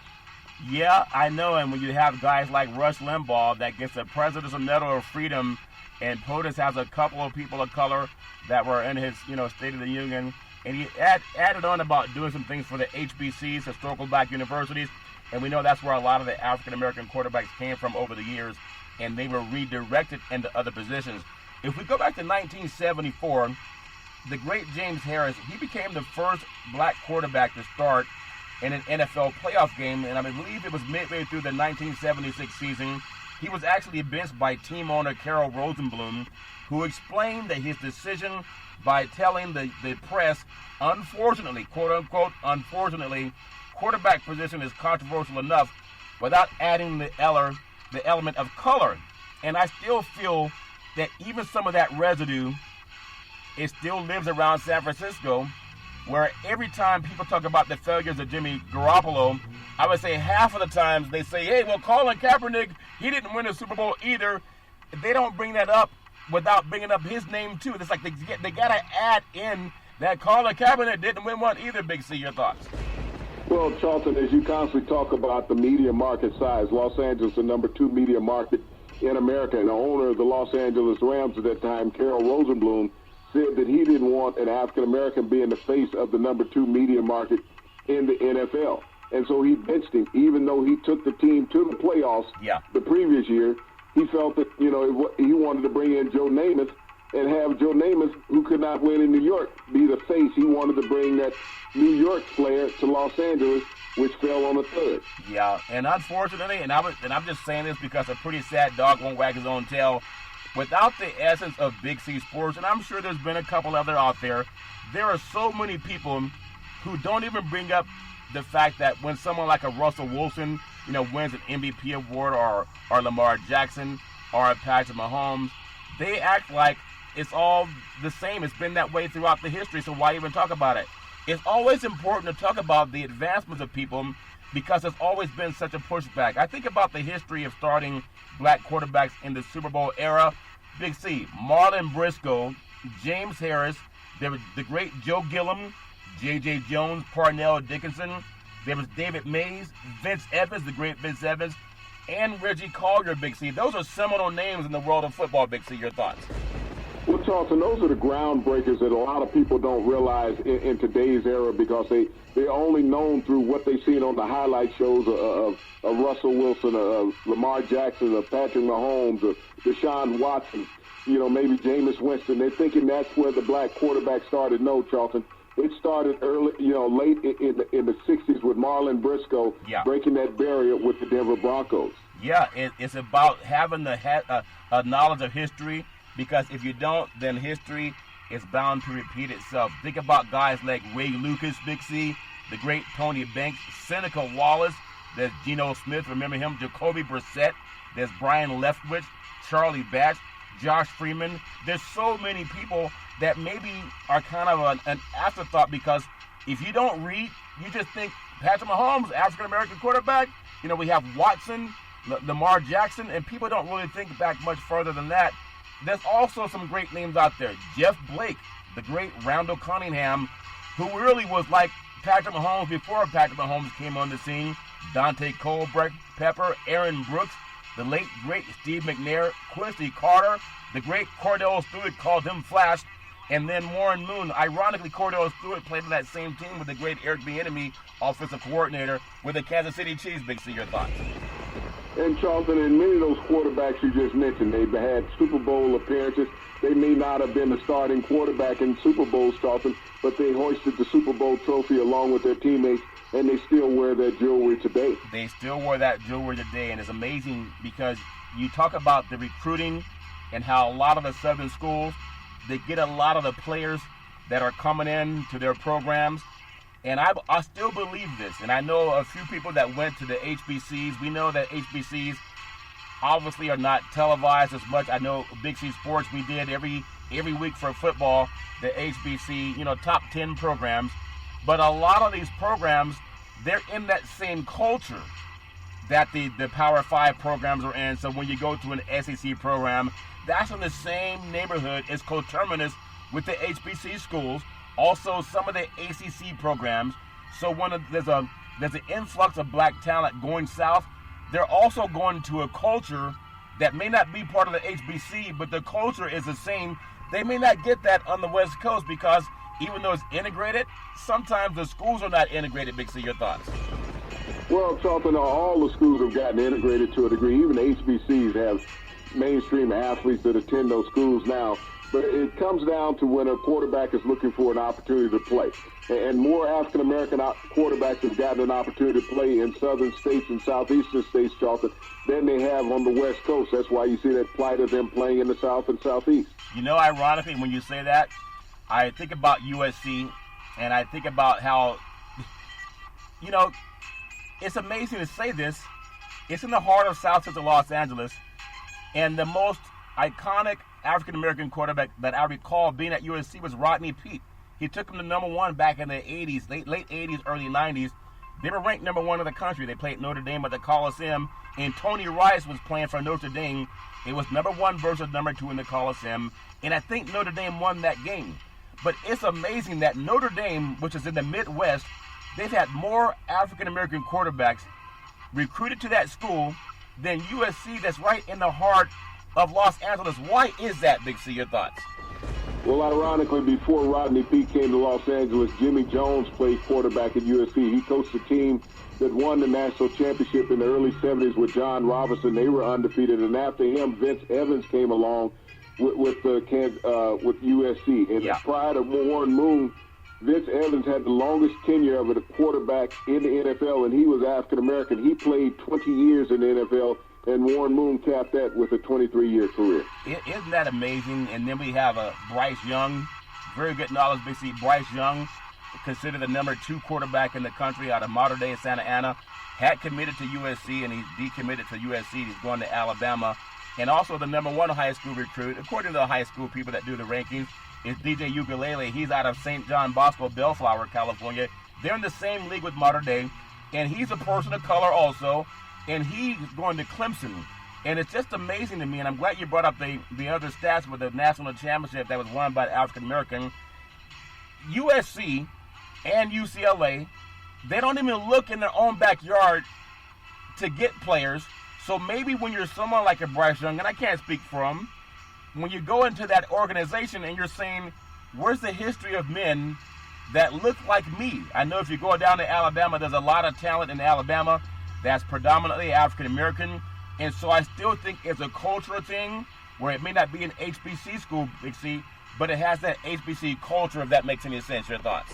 Yeah, I know. And when you have guys like Rush Limbaugh that gets the President's Medal of Freedom, and POTUS has a couple of people of color that were in his, State of the Union, and he added on about doing some things for the HBCs, historical black universities, and we know that's where a lot of the African-American quarterbacks came from over the years, and they were redirected into other positions. If we go back to 1974, the great James Harris, he became the first black quarterback to start in an NFL playoff game, and I believe it was midway through the 1976 season. He was actually benched by team owner Carroll Rosenblum, who explained that his decision by telling the press, unfortunately, quote-unquote, unfortunately, quarterback position is controversial enough without adding the element of color. And I still feel that even some of that residue, it still lives around San Francisco, where every time people talk about the failures of Jimmy Garoppolo, I would say half of the times they say, hey, well, Colin Kaepernick, he didn't win a Super Bowl either. They don't bring that up without bringing up his name, too. It's like they got to add in that Colin Kaepernick didn't win one either, Big C. Your thoughts? Well, Charlton, as you constantly talk about the media market size, Los Angeles, the number 2 media market in America, and the owner of the Los Angeles Rams at that time, Carroll Rosenblum, said that he didn't want an African-American being the face of the number 2 media market in the NFL. And so he benched him, even though he took the team to the playoffs the previous year. He felt that, he wanted to bring in Joe Namath and have Joe Namath, who could not win in New York, be the face. He wanted to bring that New York player to Los Angeles, which fell on the third. Yeah, and unfortunately, and I'm just saying this because a pretty sad dog won't wag his own tail, without the essence of Big C Sports, and I'm sure there's been a couple other out there are so many people who don't even bring up the fact that when someone like a Russell Wilson, wins an MVP award, or Lamar Jackson, or Patrick Mahomes, they act like it's all the same. It's been that way throughout the history, so why even talk about it? It's always important to talk about the advancements of people because there's always been such a pushback. I think about the history of starting black quarterbacks in the Super Bowl era. Big C, Marlon Briscoe, James Harris, there was the great Joe Gilliam, J.J. Jones, Parnell Dickinson, there was David Mays, Vince Evans, the great Vince Evans, and Reggie Collier, Big C. Those are seminal names in the world of football, Big C. Your thoughts? Well, Charlton, those are the groundbreakers that a lot of people don't realize in today's era because they're only known through what they've seen on the highlight shows of Russell Wilson, of Lamar Jackson, of Patrick Mahomes, of Deshaun Watson, maybe Jameis Winston. They're thinking that's where the black quarterback started. No, Charlton. It started early, late in the 60s with Marlon Briscoe breaking that barrier with the Denver Broncos. Yeah, it's about having a knowledge of history, because if you don't, then history is bound to repeat itself. Think about guys like Ray Lucas, Big C, the great Tony Banks, Seneca Wallace, there's Geno Smith, remember him, Jacoby Brissett, there's Brian Leftwich, Charlie Batch, Josh Freeman. There's so many people that maybe are kind of an afterthought, because if you don't read, you just think Patrick Mahomes, African-American quarterback. We have Watson, Lamar Jackson, and people don't really think back much further than that. There's also some great names out there. Jeff Blake, the great Randall Cunningham, who really was like Patrick Mahomes before Patrick Mahomes came on the scene. Dante Culpepper, Aaron Brooks, the late, great Steve McNair, Quincy Carter, the great Cordell Stewart called him Flash, and then Warren Moon. Ironically, Cordell Stewart played on that same team with the great Eric Bieniemy, offensive coordinator with the Kansas City Chiefs. Big C, your thoughts? And Charlton, and many of those quarterbacks you just mentioned, they've had Super Bowl appearances. They may not have been the starting quarterback in Super Bowls, Charlton, but they hoisted the Super Bowl trophy along with their teammates, and they still wear that jewelry today. They still wear that jewelry today, and it's amazing because you talk about the recruiting and how a lot of the Southern schools, they get a lot of the players that are coming in to their programs. And I still believe this, and I know a few people that went to the HBCs. We know that HBCs obviously are not televised as much. I know Big C Sports, we did every week for football, the HBC, top 10 programs. But a lot of these programs, they're in that same culture that the Power 5 programs are in. So when you go to an SEC program, that's in the same neighborhood as coterminous with the HBC schools. Also, some of the ACC programs. So when there's an influx of black talent going south, they're also going to a culture that may not be part of the HBC, but the culture is the same. They may not get that on the West Coast because even though it's integrated, sometimes the schools are not integrated. Big C, your thoughts? Well, Charlton, all the schools have gotten integrated to a degree. Even the HBCs have mainstream athletes that attend those schools now. But it comes down to when a quarterback is looking for an opportunity to play. And more African-American quarterbacks have gotten an opportunity to play in southern states and southeastern states, Charlton, than they have on the West Coast. That's why you see that plight of them playing in the South and Southeast. Ironically, when you say that, I think about USC, and I think about how, it's amazing to say this. It's in the heart of South Central Los Angeles, and the most iconic African-American quarterback that I recall being at USC was Rodney Peete. He took him to number one back in the 80s, late 80s, early 90s. They were ranked number one in the country. They played Notre Dame at the Coliseum, and Tony Rice was playing for Notre Dame. It was number one versus number two in the Coliseum, and I think Notre Dame won that game. But it's amazing that Notre Dame, which is in the Midwest, they've had more African-American quarterbacks recruited to that school than USC, that's right in the heart of Los Angeles. Why is that, Big C? Your thoughts? Well, ironically, before Rodney Peete came to Los Angeles, Jimmy Jones played quarterback at USC. He coached a team that won the national championship in the early 70s with John Robinson. They were undefeated, and after him, Vince Evans came along with USC. And prior to Warren Moon, Vince Evans had the longest tenure of a quarterback in the NFL, and he was African-American. He played 20 years in the NFL, and Warren Moon capped that with a 23-year career. Isn't that amazing? And then we have Bryce Young, very good knowledge, Big C. Bryce Young, considered the number 2 quarterback in the country out of modern-day Santa Ana, had committed to USC, and he's decommitted to USC. He's going to Alabama. And also the number 1 high school recruit, according to the high school people that do the rankings, is DJ Ukulele. He's out of St. John Bosco, Bellflower, California. They're in the same league with modern day, and he's a person of color also, and he's going to Clemson. And it's just amazing to me, and I'm glad you brought up the other stats with the national championship that was won by the African-American. USC and UCLA, they don't even look in their own backyard to get players. So maybe when you're someone like a Bryce Young, and I can't speak for him, when you go into that organization and you're saying, where's the history of men that look like me? I know if you go down to Alabama, there's a lot of talent in Alabama that's predominantly African American. And so I still think it's a cultural thing where it may not be an HBC school, Big C, but it has that HBC culture, if that makes any sense. Your thoughts?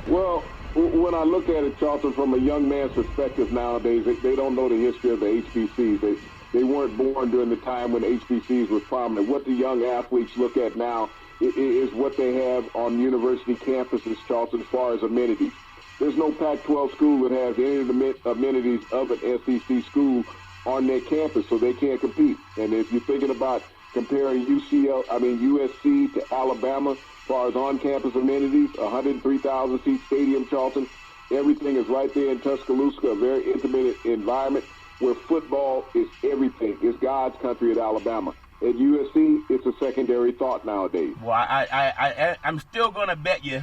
Well, when I look at it, Charlton, from a young man's perspective nowadays, they don't know the history of the HBCs. They weren't born during the time when HBCs were prominent. What the young athletes look at now is what they have on university campuses, Charlton, as far as amenities. There's no Pac-12 school that has any of the amenities of an SEC school on their campus, so they can't compete. And if you're thinking about comparing USC to Alabama, as far as on-campus amenities, 103,000-seat stadium, Charlton, everything is right there in Tuscaloosa, a very intimate environment where football is everything. It's God's country at Alabama. At USC, it's a secondary thought nowadays. Well, I'm still going to bet you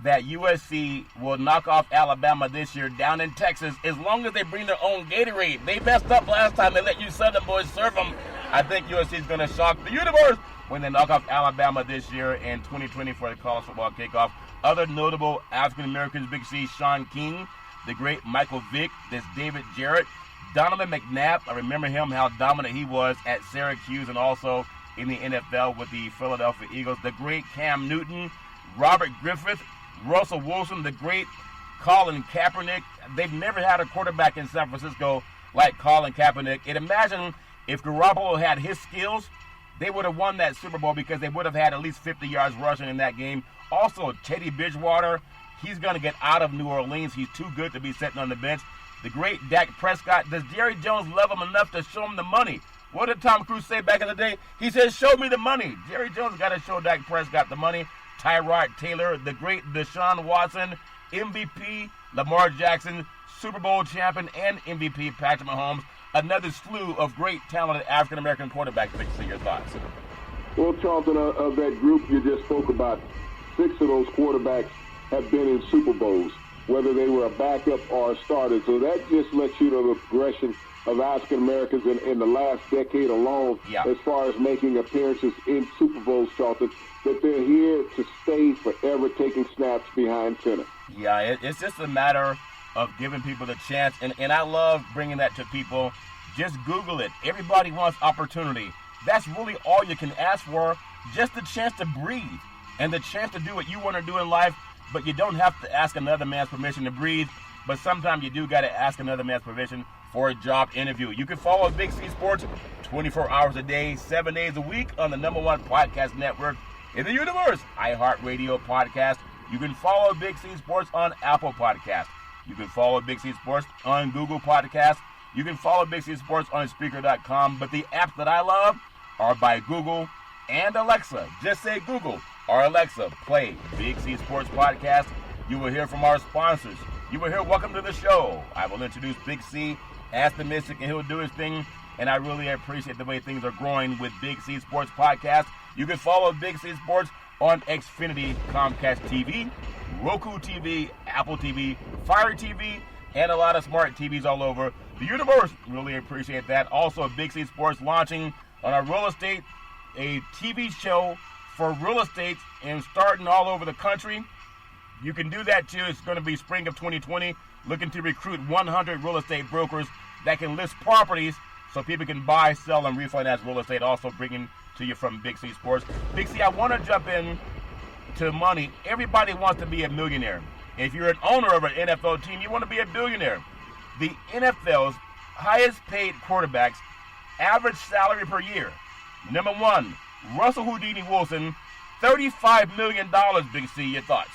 that USC will knock off Alabama this year down in Texas as long as they bring their own Gatorade. They messed up last time. They let you Southern boys serve them. I think USC is going to shock the universe when they knock off Alabama this year in 2020 for the college football kickoff. Other notable African-Americans, Big C, Sean King, the great Michael Vick, this David Jarrett, Donovan McNabb. I remember him, how dominant he was at Syracuse and also in the NFL with the Philadelphia Eagles. The great Cam Newton, Robert Griffith, Russell Wilson, the great Colin Kaepernick. They've never had a quarterback in San Francisco like Colin Kaepernick. And imagine if Garoppolo had his skills, they would have won that Super Bowl because they would have had at least 50 yards rushing in that game. Also, Teddy Bridgewater, he's going to get out of New Orleans. He's too good to be sitting on the bench. The great Dak Prescott. Does Jerry Jones love him enough to show him the money? What did Tom Cruise say back in the day? He said, show me the money. Jerry Jones got to show Dak Prescott the money. Tyrod Taylor, the great Deshaun Watson, MVP Lamar Jackson, Super Bowl champion and MVP Patrick Mahomes. Another slew of great talented African-American quarterbacks. Big C, your thoughts? Well, Charlton, of that group you just spoke about, 6 of those quarterbacks have been in Super Bowls, whether they were a backup or a starter. So that just lets you know the progression of African-Americans in the last decade alone, as far as making appearances in Super Bowls, Charlton, that they're here to stay forever, taking snaps behind center. Yeah, it's just a matter of giving people the chance, and I love bringing that to people. Just Google it. Everybody wants opportunity. That's really all you can ask for, just the chance to breathe and the chance to do what you want to do in life, but you don't have to ask another man's permission to breathe, but sometimes you do got to ask another man's permission for a job interview. You can follow Big C Sports 24 hours a day, 7 days a week on the #1 podcast network in the universe, iHeartRadio Podcast. You can follow Big C Sports on Apple Podcast. You can follow Big C Sports on Google Podcast. You can follow Big C Sports on Spreaker.com. But the apps that I love are by Google and Alexa. Just say Google or Alexa, play Big C Sports Podcast. You will hear from our sponsors. You will hear Welcome to the Show. I will introduce Big C, Ask the Mystic, and he'll do his thing. And I really appreciate the way things are growing with Big C Sports Podcast. You can follow Big C Sports on Xfinity, Comcast TV, Roku TV, Apple TV, Fire TV, and a lot of smart TVs all over the universe. Really appreciate that. Also, Big C Sports launching on our real estate, a TV show for real estate and starting all over the country. You can do that too. It's going to be spring of 2020. Looking to recruit 100 real estate brokers that can list properties so people can buy, sell, and refinance real estate. Also bringing to you from Big C Sports. Big C, I want to jump in to money. Everybody wants to be a millionaire. If you're an owner of an NFL team, you want to be a billionaire. The NFL's highest paid quarterbacks, average salary per year. #1, Russell Houdini Wilson, $35 million, Big C. Your thoughts?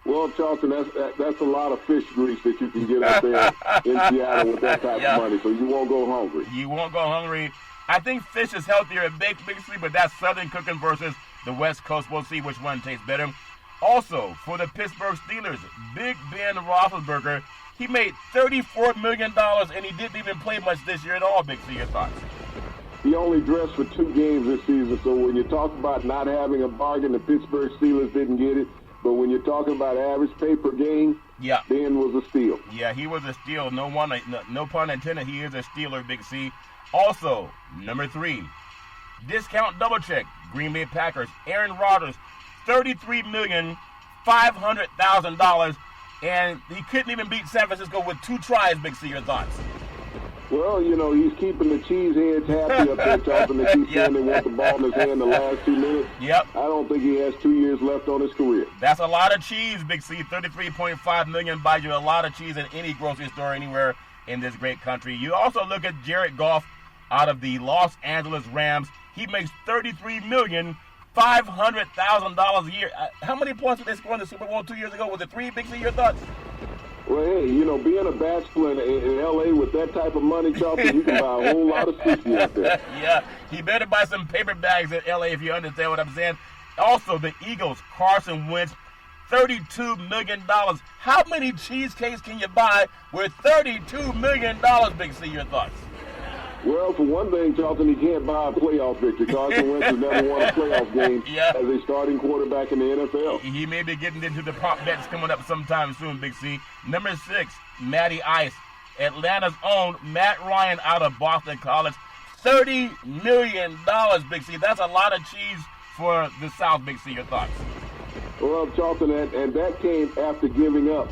Well, Charlton, that's a lot of fish grease that you can get up there in Seattle with that type of money, so you won't go hungry. You won't go hungry. I think fish is healthier at Big C, but that's Southern cooking versus the West Coast. We'll see which one tastes better. Also, for the Pittsburgh Steelers, Big Ben Roethlisberger, he made $34 million, and he didn't even play much this year at all, Big C. Your thoughts? He only dressed for 2 games this season, so when you talk about not having a bargain, the Pittsburgh Steelers didn't get it. But when you're talking about average pay per game, Ben was a steal. Yeah, he was a steal. No pun intended. He is a stealer, Big C. Also, #3, Discount double check. Green Bay Packers. Aaron Rodgers, $33,500,000, and he couldn't even beat San Francisco with 2 tries. Big C, your thoughts? Well, he's keeping the cheeseheads happy up there, Charlton. They keep saying they want the ball in his hand the last 2 minutes. Yep. I don't think he has 2 years left on his career. That's a lot of cheese, Big C. $33.5 million buys you a lot of cheese in any grocery store anywhere in this great country. You also look at Jared Goff out of the Los Angeles Rams. He makes $33,500,000 a year. How many points did they score in the Super Bowl 2 years ago? Was it 3, Big C? Your thoughts? Well, hey, being a bachelor in L.A. with that type of money, Charlton, you can buy a whole lot of sushi out there. Yeah, he better buy some paper bags in L.A. if you understand what I'm saying. Also, the Eagles, Carson Wentz, $32 million. How many cheesecakes can you buy with $32 million, Big C? Your thoughts? Well, for one thing, Charlton, he can't buy a playoff victory. Carson Wentz has never won a playoff game as a starting quarterback in the NFL. He may be getting into the prop bets coming up sometime soon, Big C. Number 6, Matty Ice. Atlanta's own Matt Ryan out of Boston College. $30 million, Big C. That's a lot of cheese for the South, Big C. Your thoughts? Well, Charlton, and that came after giving up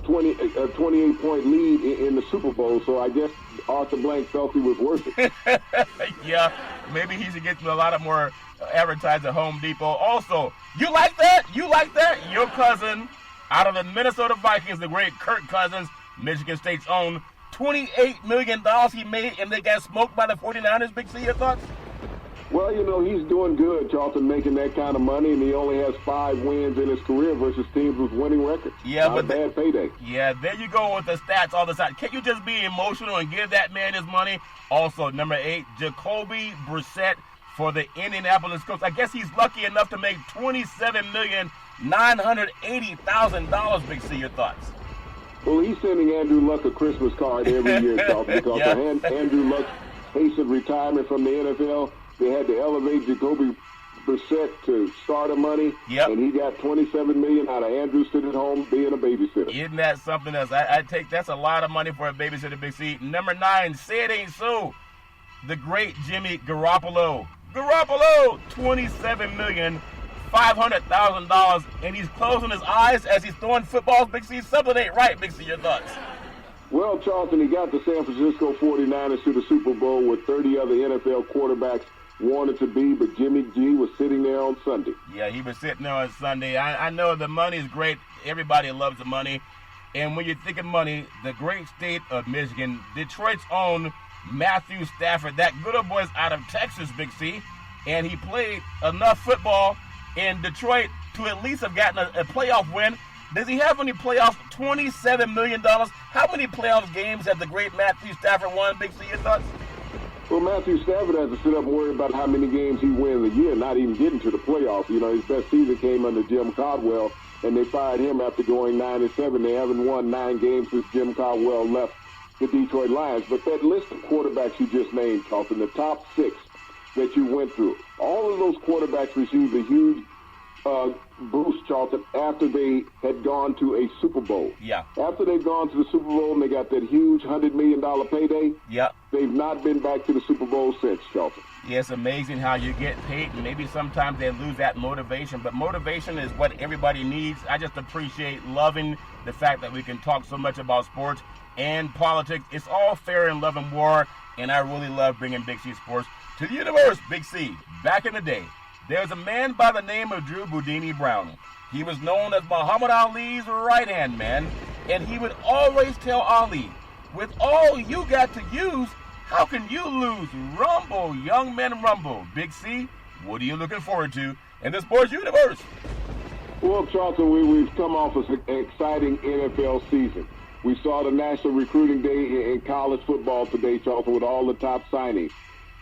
a 28-point lead in the Super Bowl, so I guess Arthur Blank felt he was worth it. Yeah, maybe he should get a lot of more advertising at Home Depot. Also, you like that? You like that? Your cousin out of the Minnesota Vikings, the great Kirk Cousins, Michigan State's own, $28 million he made, and they got smoked by the 49ers. Big C, your thoughts? Well, he's doing good, Charlton, making that kind of money, and he only has 5 wins in his career versus teams with winning records. Yeah, Not a bad payday. Yeah, there you go with the stats all the time. Can't you just be emotional and give that man his money? Also, number 8, Jacoby Brissett for the Indianapolis Colts. I guess he's lucky enough to make $27,980,000. Big C, your thoughts? Well, he's sending Andrew Luck a Christmas card every year, Charlton, because Andrew Luck's hastened retirement from the NFL. They had to elevate Jacoby Brissett to starter money, and he got $27 million out of Andrew sitting at home being a babysitter. Isn't that something else? I take that's a lot of money for a babysitter, Big C. Number 9, say it ain't so. The great Jimmy Garoppolo. $27,500,000, and he's closing his eyes as he's throwing footballs. Big C, something ain't right. Big C, your thoughts? Well, Charlton, he got the San Francisco 49ers to the Super Bowl with 30 other NFL quarterbacks wanted to be, but Jimmy G was sitting there on Sunday. Yeah, he was sitting there on Sunday. I know the money is great. Everybody loves the money. And when you think of money, the great state of Michigan, Detroit's own Matthew Stafford, that good old boy's out of Texas, Big C, and he played enough football in Detroit to at least have gotten a playoff win. Does he have any playoffs? $27 million. How many playoff games have the great Matthew Stafford won, Big C? Your thoughts? Well, Matthew Stafford has to sit up and worry about how many games he wins a year, not even getting to the playoffs. His best season came under Jim Caldwell, and they fired him after going 9-7. They haven't won 9 games since Jim Caldwell left the Detroit Lions. But that list of quarterbacks you just named, Charlton, the top 6 that you went through, all of those quarterbacks received a huge boost, Charlton, after they had gone to a Super Bowl. Yeah. After they've gone to the Super Bowl and they got that huge $100 million payday, they've not been back to the Super Bowl since, Charlton. Yeah, it's amazing how you get paid, and maybe sometimes they lose that motivation, but motivation is what everybody needs. I just appreciate loving the fact that we can talk so much about sports and politics. It's all fair in love and war, and I really love bringing Big C Sports to the universe. Big C, back in the day, there's a man by the name of Drew Boudini Brown. He was known as Muhammad Ali's right-hand man, and he would always tell Ali, with all you got to use, how can you lose? Rumble, young men, rumble. Big C, what are you looking forward to in the sports universe? Well, Charlton, we've come off an exciting NFL season. We saw the National Recruiting Day in college football today, Charlton, with all the top signings.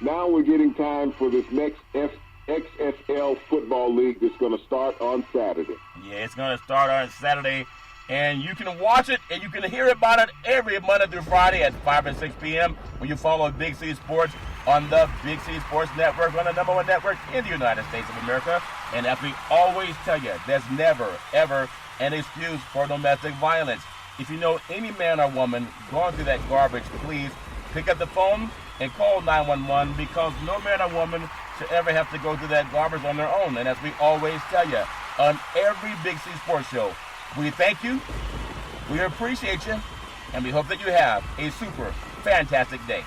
Now we're getting time for this next XFL Football League that's going to start on Saturday. Yeah, it's going to start on Saturday, and you can watch it and you can hear about it every Monday through Friday at 5 and 6 p.m. when you follow Big C Sports on the Big C Sports Network, on the #1 network in the United States of America. And as we always tell you, there's never, ever an excuse for domestic violence. If you know any man or woman going through that garbage, please pick up the phone and call 911, because no man or woman should ever have to go through that garbage on their own. And as we always tell you on every Big C Sports Show, we thank you, we appreciate you, and we hope that you have a super fantastic day.